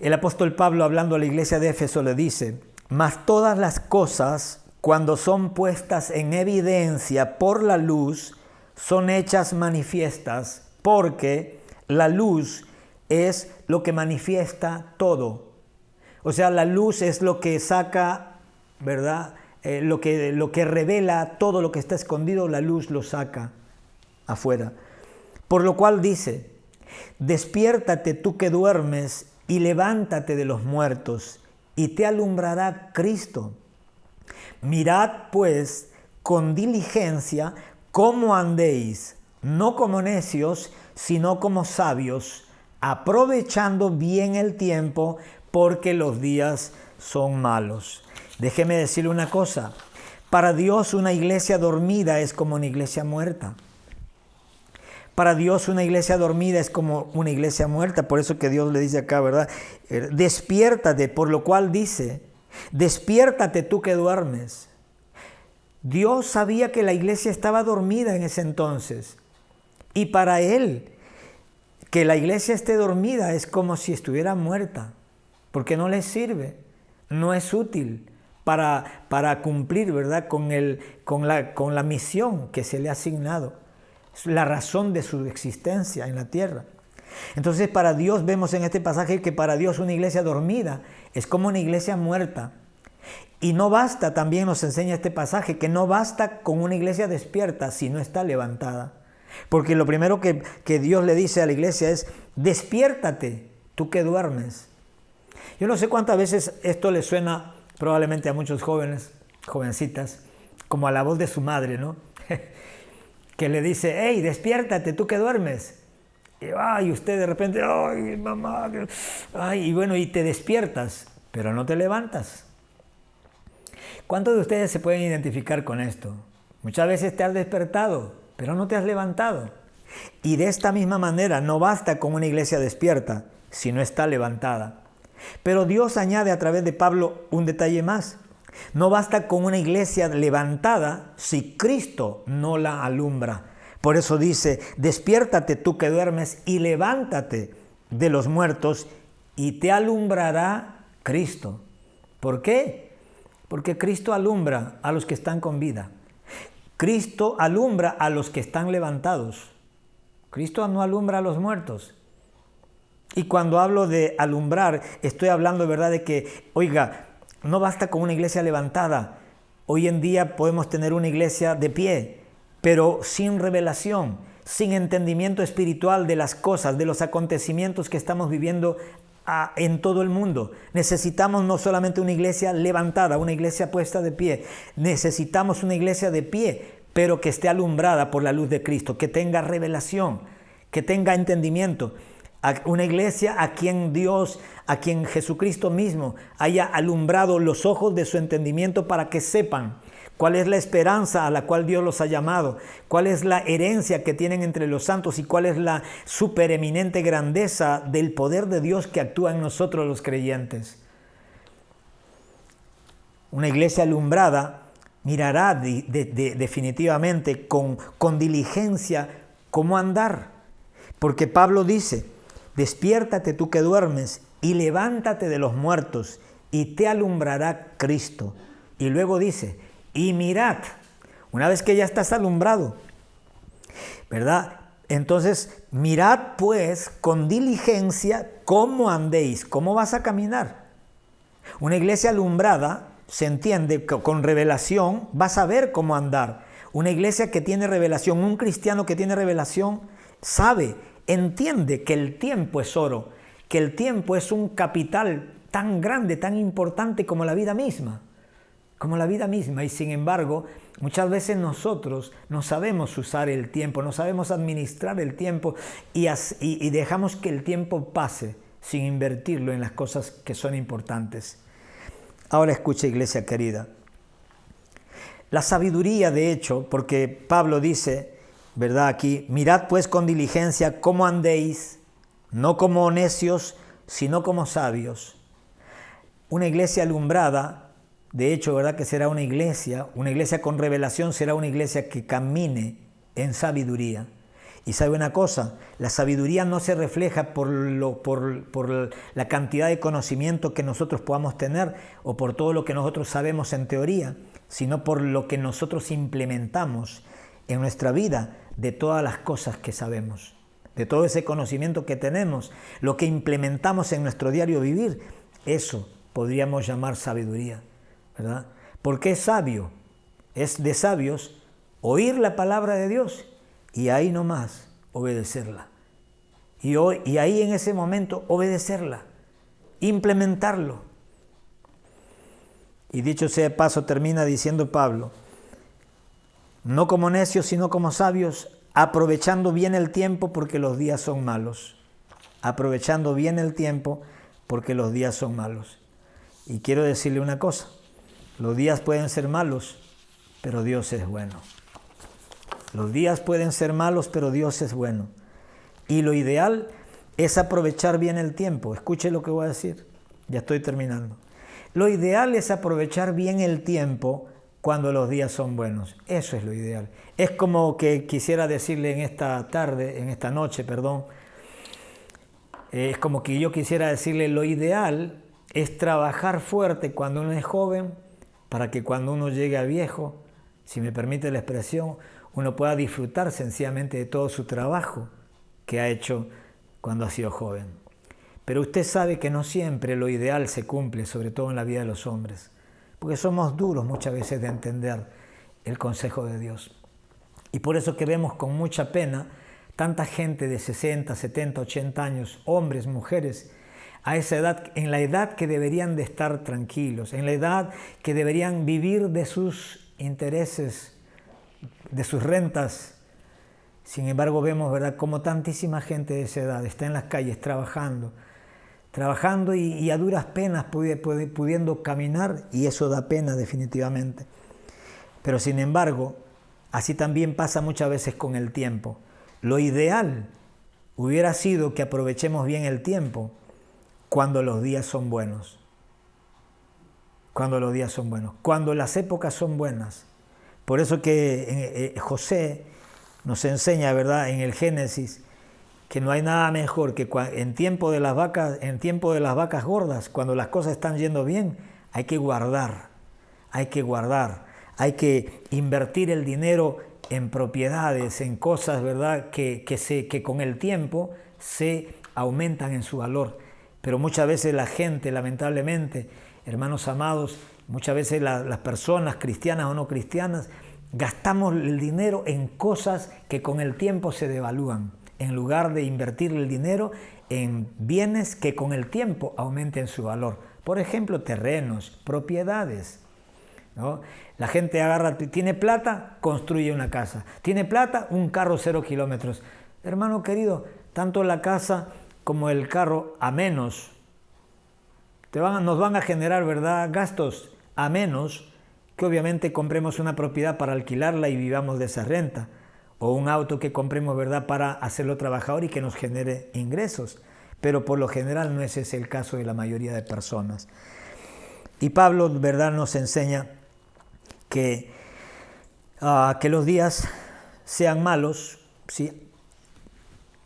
El apóstol Pablo, hablando a la iglesia de Éfeso, le dice: mas todas las cosas, cuando son puestas en evidencia por la luz, son hechas manifiestas, porque la luz es lo que manifiesta todo. O sea, la luz es lo que saca, ¿verdad? Lo que revela todo lo que está escondido, la luz lo saca afuera. Por lo cual dice: despiértate tú que duermes y levántate de los muertos, y te alumbrará Cristo. Mirad pues con diligencia cómo andéis, no como necios, sino como sabios, aprovechando bien el tiempo, porque los días son malos. Déjeme decirle una cosa. Para Dios una iglesia dormida es como una iglesia muerta. Para Dios una iglesia dormida es como una iglesia muerta. Por eso que Dios le dice acá, ¿verdad? Despiértate, por lo cual dice, despiértate tú que duermes. Dios sabía que la iglesia estaba dormida en ese entonces. Y para Él, que la iglesia esté dormida es como si estuviera muerta. Porque no le sirve, no es útil para cumplir, ¿verdad? con la misión que se le ha asignado. La razón de su existencia en la tierra. Entonces para Dios vemos en este pasaje que para Dios una iglesia dormida es como una iglesia muerta. Y no basta, también nos enseña este pasaje, que no basta con una iglesia despierta si no está levantada. Porque lo primero que Dios le dice a la iglesia es, despiértate, tú que duermes. Yo no sé cuántas veces esto le suena probablemente a muchos jóvenes, jovencitas, como a la voz de su madre, ¿no? Que le dice, hey, despiértate, tú que duermes. Y usted de repente, ay, mamá, ay, y bueno, y te despiertas, pero no te levantas. ¿Cuántos de ustedes se pueden identificar con esto? Muchas veces te has despertado, pero no te has levantado. Y de esta misma manera no basta con una iglesia despierta si no está levantada. Pero Dios añade a través de Pablo un detalle más. No basta con una iglesia levantada si Cristo no la alumbra. Por eso dice, despiértate tú que duermes y levántate de los muertos y te alumbrará Cristo. ¿Por qué? Porque Cristo alumbra a los que están con vida. Cristo alumbra a los que están levantados. Cristo no alumbra a los muertos. Y cuando hablo de alumbrar, estoy hablando, ¿verdad?, de que, oiga, no basta con una iglesia levantada. Hoy en día podemos tener una iglesia de pie, pero sin revelación, sin entendimiento espiritual de las cosas, de los acontecimientos que estamos viviendo en todo el mundo. Necesitamos no solamente una iglesia levantada, una iglesia puesta de pie. Necesitamos una iglesia de pie, pero que esté alumbrada por la luz de Cristo, que tenga revelación, que tenga entendimiento. Una iglesia a quien Dios, a quien Jesucristo mismo haya alumbrado los ojos de su entendimiento para que sepan cuál es la esperanza a la cual Dios los ha llamado, cuál es la herencia que tienen entre los santos y cuál es la supereminente grandeza del poder de Dios que actúa en nosotros los creyentes. Una iglesia alumbrada mirará definitivamente con diligencia cómo andar, porque Pablo dice, despiértate tú que duermes y levántate de los muertos y te alumbrará Cristo. Y luego dice, y mirad, una vez que ya estás alumbrado, ¿verdad? Entonces, mirad pues con diligencia cómo andéis, cómo vas a caminar. Una iglesia alumbrada se entiende que con revelación va a saber cómo andar. Una iglesia que tiene revelación, un cristiano que tiene revelación, sabe, entiende que el tiempo es oro, que el tiempo es un capital tan grande, tan importante como la vida misma. Como la vida misma. Y sin embargo, muchas veces nosotros no sabemos usar el tiempo, no sabemos administrar el tiempo y dejamos que el tiempo pase sin invertirlo en las cosas que son importantes. Ahora escucha, iglesia querida. La sabiduría, de hecho, porque Pablo dice, ¿verdad? Aquí, mirad pues con diligencia cómo andéis, no como necios, sino como sabios. Una iglesia alumbrada, de hecho, ¿verdad?, que será una iglesia con revelación será una iglesia que camine en sabiduría. Y sabe una cosa, la sabiduría no se refleja por la cantidad de conocimiento que nosotros podamos tener o por todo lo que nosotros sabemos en teoría, sino por lo que nosotros implementamos en nuestra vida de todas las cosas que sabemos, de todo ese conocimiento que tenemos, lo que implementamos en nuestro diario vivir, eso podríamos llamar sabiduría, ¿verdad? Porque es sabio, es de sabios oír la palabra de Dios y ahí nomás obedecerla. Y ahí en ese momento obedecerla, implementarlo. Y dicho sea de paso, termina diciendo Pablo, no como necios, sino como sabios, aprovechando bien el tiempo porque los días son malos. Aprovechando bien el tiempo porque los días son malos. Y quiero decirle una cosa, los días pueden ser malos, pero Dios es bueno. Los días pueden ser malos, pero Dios es bueno. Y lo ideal es aprovechar bien el tiempo. Escuche lo que voy a decir, ya estoy terminando. Lo ideal es aprovechar bien el tiempo cuando los días son buenos. Eso es lo ideal. Es como que quisiera decirle en esta noche, es como que yo quisiera decirle lo ideal es trabajar fuerte cuando uno es joven para que cuando uno llegue a viejo, si me permite la expresión, uno pueda disfrutar sencillamente de todo su trabajo que ha hecho cuando ha sido joven. Pero usted sabe que no siempre lo ideal se cumple, sobre todo en la vida de los hombres, porque somos duros muchas veces de entender el consejo de Dios. Y por eso que vemos con mucha pena tanta gente de 60, 70, 80 años, hombres, mujeres, a esa edad, en la edad que deberían de estar tranquilos, en la edad que deberían vivir de sus intereses, de sus rentas. Sin embargo, vemos, ¿verdad?, como tantísima gente de esa edad está en las calles trabajando y a duras penas pudiendo caminar, y eso da pena definitivamente. Pero sin embargo, así también pasa muchas veces con el tiempo. Lo ideal hubiera sido que aprovechemos bien el tiempo cuando los días son buenos. Cuando los días son buenos. Cuando las épocas son buenas. Por eso que José nos enseña, ¿verdad?, en el Génesis, que no hay nada mejor que en tiempo de las vacas gordas, cuando las cosas están yendo bien, hay que guardar, hay que invertir el dinero en propiedades, en cosas, ¿verdad?, que con el tiempo se aumentan en su valor. Pero muchas veces la gente, lamentablemente, hermanos amados, muchas veces las personas cristianas o no cristianas, gastamos el dinero en cosas que con el tiempo se devalúan, en lugar de invertir el dinero en bienes que con el tiempo aumenten su valor. Por ejemplo, terrenos, propiedades, ¿no? La gente tiene plata, construye una casa. Tiene plata, un carro 0 kilómetros. Hermano querido, tanto la casa como el carro, a menos, nos van a generar, ¿verdad?, gastos, a menos que obviamente compremos una propiedad para alquilarla y vivamos de esa renta, o un auto que compremos, ¿verdad?, para hacerlo trabajador y que nos genere ingresos. Pero por lo general no ese es el caso de la mayoría de personas. Y Pablo, ¿verdad?, nos enseña que los días sean malos, ¿sí?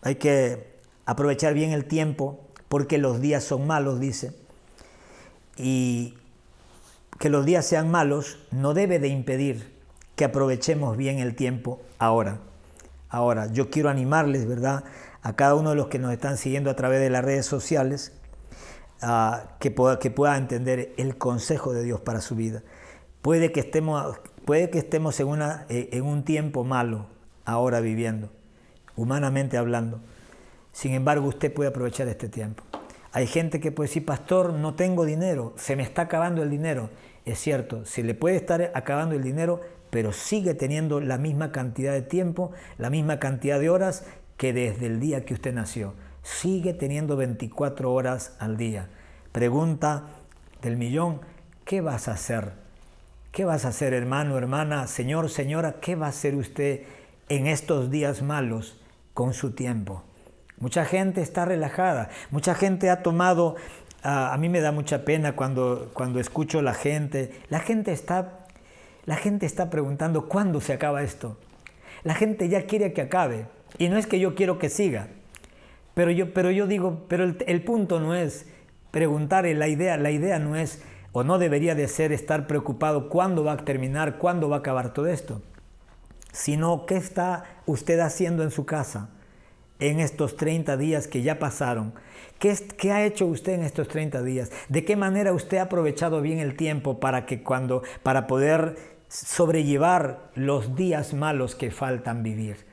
Hay que aprovechar bien el tiempo porque los días son malos, dice. Y que los días sean malos no debe de impedir que aprovechemos bien el tiempo ahora. Ahora, yo quiero animarles, ¿verdad?, a cada uno de los que nos están siguiendo a través de las redes sociales, que pueda entender el consejo de Dios para su vida. Puede que estemos en un tiempo malo ahora viviendo, humanamente hablando. Sin embargo, usted puede aprovechar este tiempo. Hay gente que puede decir, pastor, no tengo dinero, se me está acabando el dinero. Es cierto, se le puede estar acabando el dinero, pero sigue teniendo la misma cantidad de tiempo, la misma cantidad de horas que desde el día que usted nació. Sigue teniendo 24 horas al día. Pregunta del millón, ¿qué vas a hacer? ¿Qué vas a hacer, hermano, hermana, señor, señora? ¿Qué va a hacer usted en estos días malos con su tiempo? Mucha gente está relajada, mucha gente ha tomado, a mí me da mucha pena cuando escucho a la gente está preguntando ¿cuándo se acaba esto? La gente ya quiere que acabe, y no es que yo quiero que siga, pero yo digo, pero el punto no es preguntar, la idea no es, o no debería de ser estar preocupado cuándo va a terminar, cuándo va a acabar todo esto, sino qué está usted haciendo en su casa en estos 30 días que ya pasaron. ¿Qué ha hecho usted en estos 30 días? ¿De qué manera usted ha aprovechado bien el tiempo para poder sobrellevar los días malos que faltan vivir?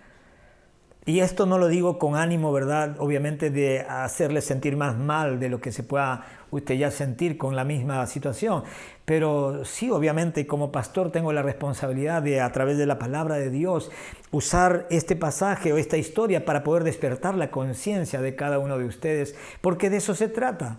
Y esto no lo digo con ánimo, ¿verdad?, obviamente de hacerle sentir más mal de lo que se pueda usted ya sentir con la misma situación. Pero sí, obviamente, como pastor tengo la responsabilidad de, a través de la palabra de Dios, usar este pasaje o esta historia para poder despertar la conciencia de cada uno de ustedes, porque de eso se trata.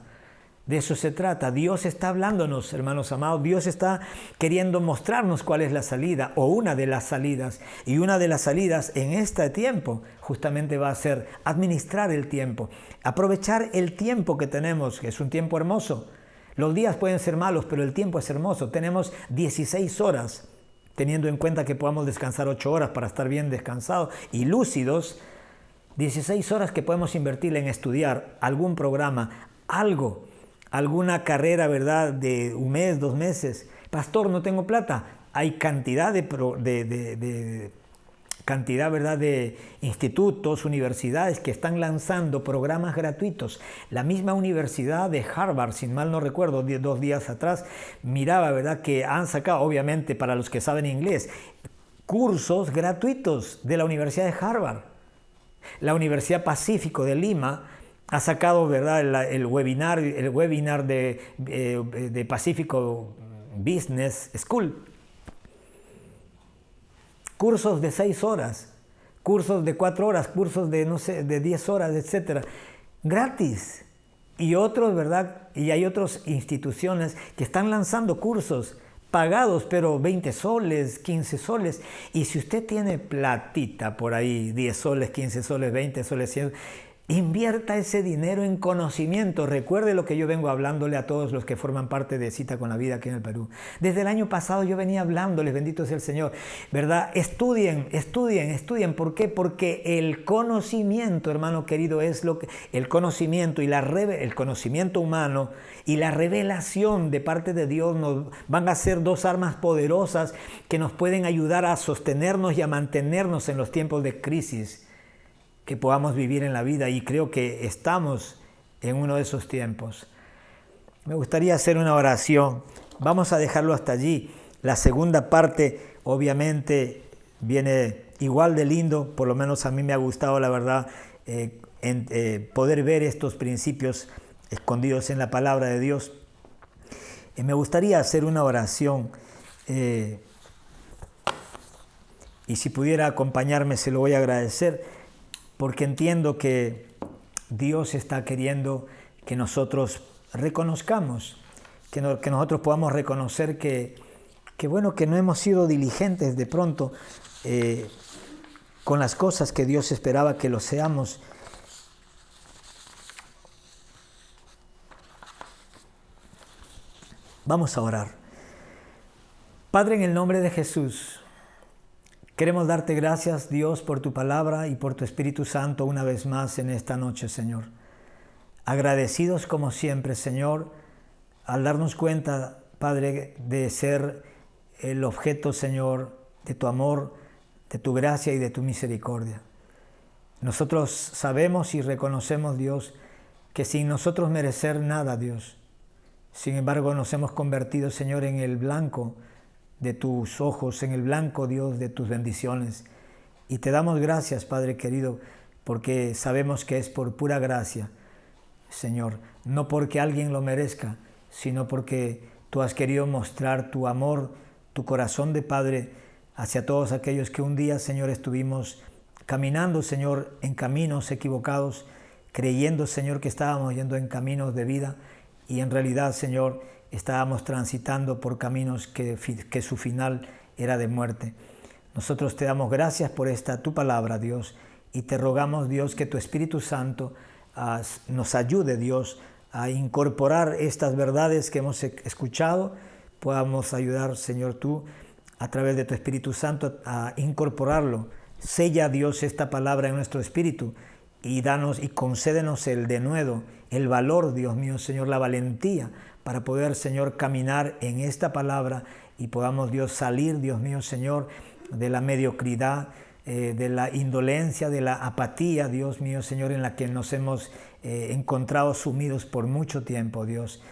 De eso se trata. Dios está hablándonos, hermanos amados. Dios está queriendo mostrarnos cuál es la salida o una de las salidas. Y una de las salidas en este tiempo justamente va a ser administrar el tiempo. Aprovechar el tiempo que tenemos, que es un tiempo hermoso. Los días pueden ser malos, pero el tiempo es hermoso. Tenemos 16 horas, teniendo en cuenta que podamos descansar 8 horas para estar bien descansados y lúcidos. 16 horas que podemos invertir en estudiar algún programa, algo. Alguna carrera, ¿verdad?, de un mes, 2 meses. Pastor, no tengo plata. Hay cantidad ¿verdad?, de institutos, universidades que están lanzando programas gratuitos. La misma Universidad de Harvard, si mal no recuerdo, 2 días atrás, miraba, ¿verdad?, que han sacado, obviamente para los que saben inglés, cursos gratuitos de la Universidad de Harvard. La Universidad Pacífico de Lima ha sacado, ¿verdad?, el webinar de Pacífico Business School. Cursos de 6 horas, cursos de 4 horas, cursos de 10 horas, etcétera, gratis. Y otros, ¿verdad? Y hay otras instituciones que están lanzando cursos pagados, pero 20 soles, 15 soles. Y si usted tiene platita por ahí, 10 soles, 15 soles, 20 soles, 100, invierta ese dinero en conocimiento. Recuerde lo que yo vengo hablándole a todos los que forman parte de Cita con la Vida aquí en el Perú. Desde el año pasado yo venía hablándoles, bendito sea el Señor, ¿verdad? Estudien. ¿Por qué? Porque el conocimiento, hermano querido, es lo que el conocimiento y el conocimiento humano y la revelación de parte de Dios nos van a ser 2 armas poderosas que nos pueden ayudar a sostenernos y a mantenernos en los tiempos de crisis que podamos vivir en la vida, y creo que estamos en uno de esos tiempos. Me gustaría hacer una oración. Vamos a dejarlo hasta allí. La segunda parte, obviamente, viene igual de lindo, por lo menos a mí me ha gustado, la verdad, poder ver estos principios escondidos en la palabra de Dios. Me gustaría hacer una oración, y si pudiera acompañarme se lo voy a agradecer, porque entiendo que Dios está queriendo que nosotros reconozcamos, que nosotros podamos reconocer que no hemos sido diligentes de pronto con las cosas que Dios esperaba que lo seamos. Vamos a orar. Padre, en el nombre de Jesús, queremos darte gracias, Dios, por tu palabra y por tu Espíritu Santo una vez más en esta noche, Señor. Agradecidos como siempre, Señor, al darnos cuenta, Padre, de ser el objeto, Señor, de tu amor, de tu gracia y de tu misericordia. Nosotros sabemos y reconocemos, Dios, que sin nosotros merecer nada, Dios, sin embargo nos hemos convertido, Señor, en el blanco de tus ojos, en el blanco, Dios, de tus bendiciones. Y te damos gracias, Padre querido, porque sabemos que es por pura gracia, Señor, no porque alguien lo merezca, sino porque tú has querido mostrar tu amor, tu corazón de Padre hacia todos aquellos que un día, Señor, estuvimos caminando, Señor, en caminos equivocados, creyendo, Señor, que estábamos yendo en caminos de vida, y en realidad, Señor, estábamos transitando por caminos que su final era de muerte. Nosotros te damos gracias por tu palabra, Dios, y te rogamos, Dios, que tu Espíritu Santo nos ayude, Dios, a incorporar estas verdades que hemos escuchado. Podamos ayudar, Señor, tú, a través de tu Espíritu Santo, a incorporarlo. Sella, Dios, esta palabra en nuestro espíritu y concédenos el denuedo, el valor, Dios mío, Señor, la valentía para poder, Señor, caminar en esta palabra y podamos, Dios, salir, Dios mío, Señor, de la mediocridad, de la indolencia, de la apatía, Dios mío, Señor, en la que nos hemos encontrado sumidos por mucho tiempo, Dios.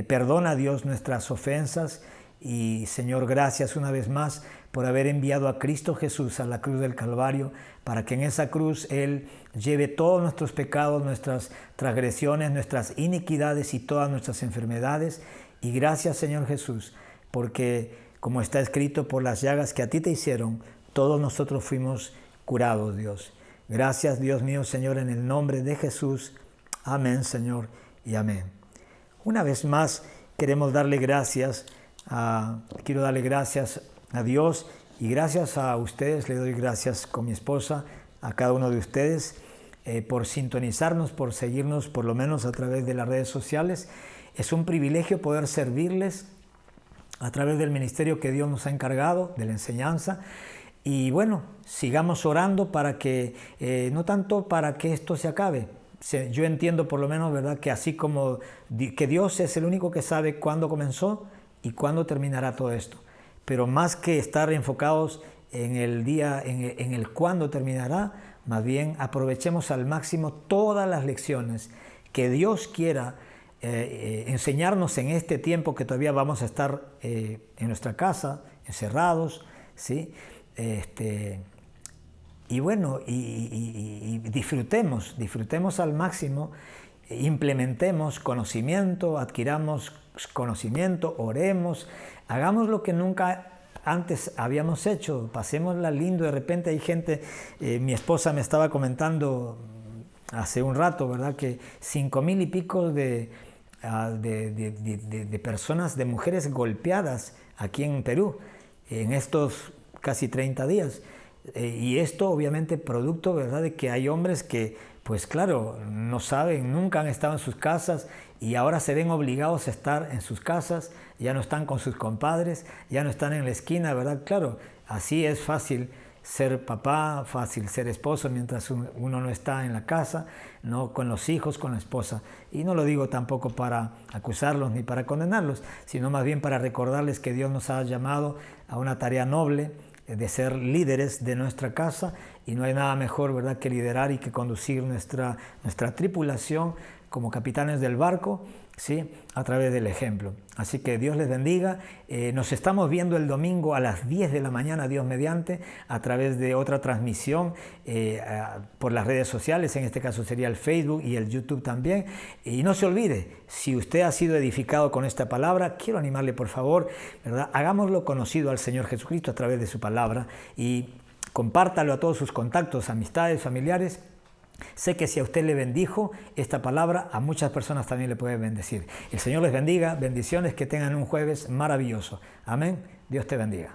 Perdona, Dios, nuestras ofensas y, Señor, gracias una vez más por haber enviado a Cristo Jesús a la cruz del Calvario, para que en esa cruz Él lleve todos nuestros pecados, nuestras transgresiones, nuestras iniquidades y todas nuestras enfermedades. Y gracias, Señor Jesús, porque como está escrito, por las llagas que a ti te hicieron, todos nosotros fuimos curados, Dios. Gracias, Dios mío, Señor, en el nombre de Jesús. Amén, Señor, y amén. Una vez más queremos darle gracias, quiero darle gracias a Dios y gracias a ustedes, le doy gracias con mi esposa, a cada uno de ustedes por sintonizarnos, por seguirnos por lo menos a través de las redes sociales. Es un privilegio poder servirles a través del ministerio que Dios nos ha encargado, de la enseñanza. Y bueno, sigamos orando para que, no tanto para que esto se acabe. Yo entiendo por lo menos, ¿verdad?, que así como que Dios es el único que sabe cuándo comenzó y cuándo terminará todo esto. Pero más que estar enfocados en el día, en el cuándo terminará, más bien aprovechemos al máximo todas las lecciones que Dios quiera enseñarnos en este tiempo que todavía vamos a estar en nuestra casa, encerrados, ¿sí? Y bueno, y disfrutemos al máximo, implementemos conocimiento, adquiramos conocimiento, oremos, hagamos lo que nunca antes habíamos hecho, pasémosla lindo. De repente hay gente, mi esposa me estaba comentando hace un rato, ¿verdad?, que 5,000 y pico de personas, de mujeres golpeadas aquí en Perú, en estos casi 30 días. Y esto obviamente producto, ¿verdad?, de que hay hombres que, pues claro, no saben, nunca han estado en sus casas y ahora se ven obligados a estar en sus casas, ya no están con sus compadres, ya no están en la esquina, ¿verdad? Claro, así es fácil ser papá, fácil ser esposo mientras uno no está en la casa, no con los hijos, con la esposa. Y no lo digo tampoco para acusarlos ni para condenarlos, sino más bien para recordarles que Dios nos ha llamado a una tarea noble de ser líderes de nuestra casa, y no hay nada mejor, ¿verdad?, que liderar y que conducir nuestra tripulación como capitanes del barco, ¿sí?, a través del ejemplo. Así que Dios les bendiga. Nos estamos viendo el domingo a las 10 de la mañana, Dios mediante, a través de otra transmisión por las redes sociales, en este caso sería el Facebook y el YouTube también. Y no se olvide, si usted ha sido edificado con esta palabra, quiero animarle, por favor, ¿verdad?, hagámoslo conocido al Señor Jesucristo a través de su palabra y compártalo a todos sus contactos, amistades, familiares. Sé que si a usted le bendijo esta palabra, a muchas personas también le puede bendecir. El Señor les bendiga, bendiciones, que tengan un jueves maravilloso. Amén. Dios te bendiga.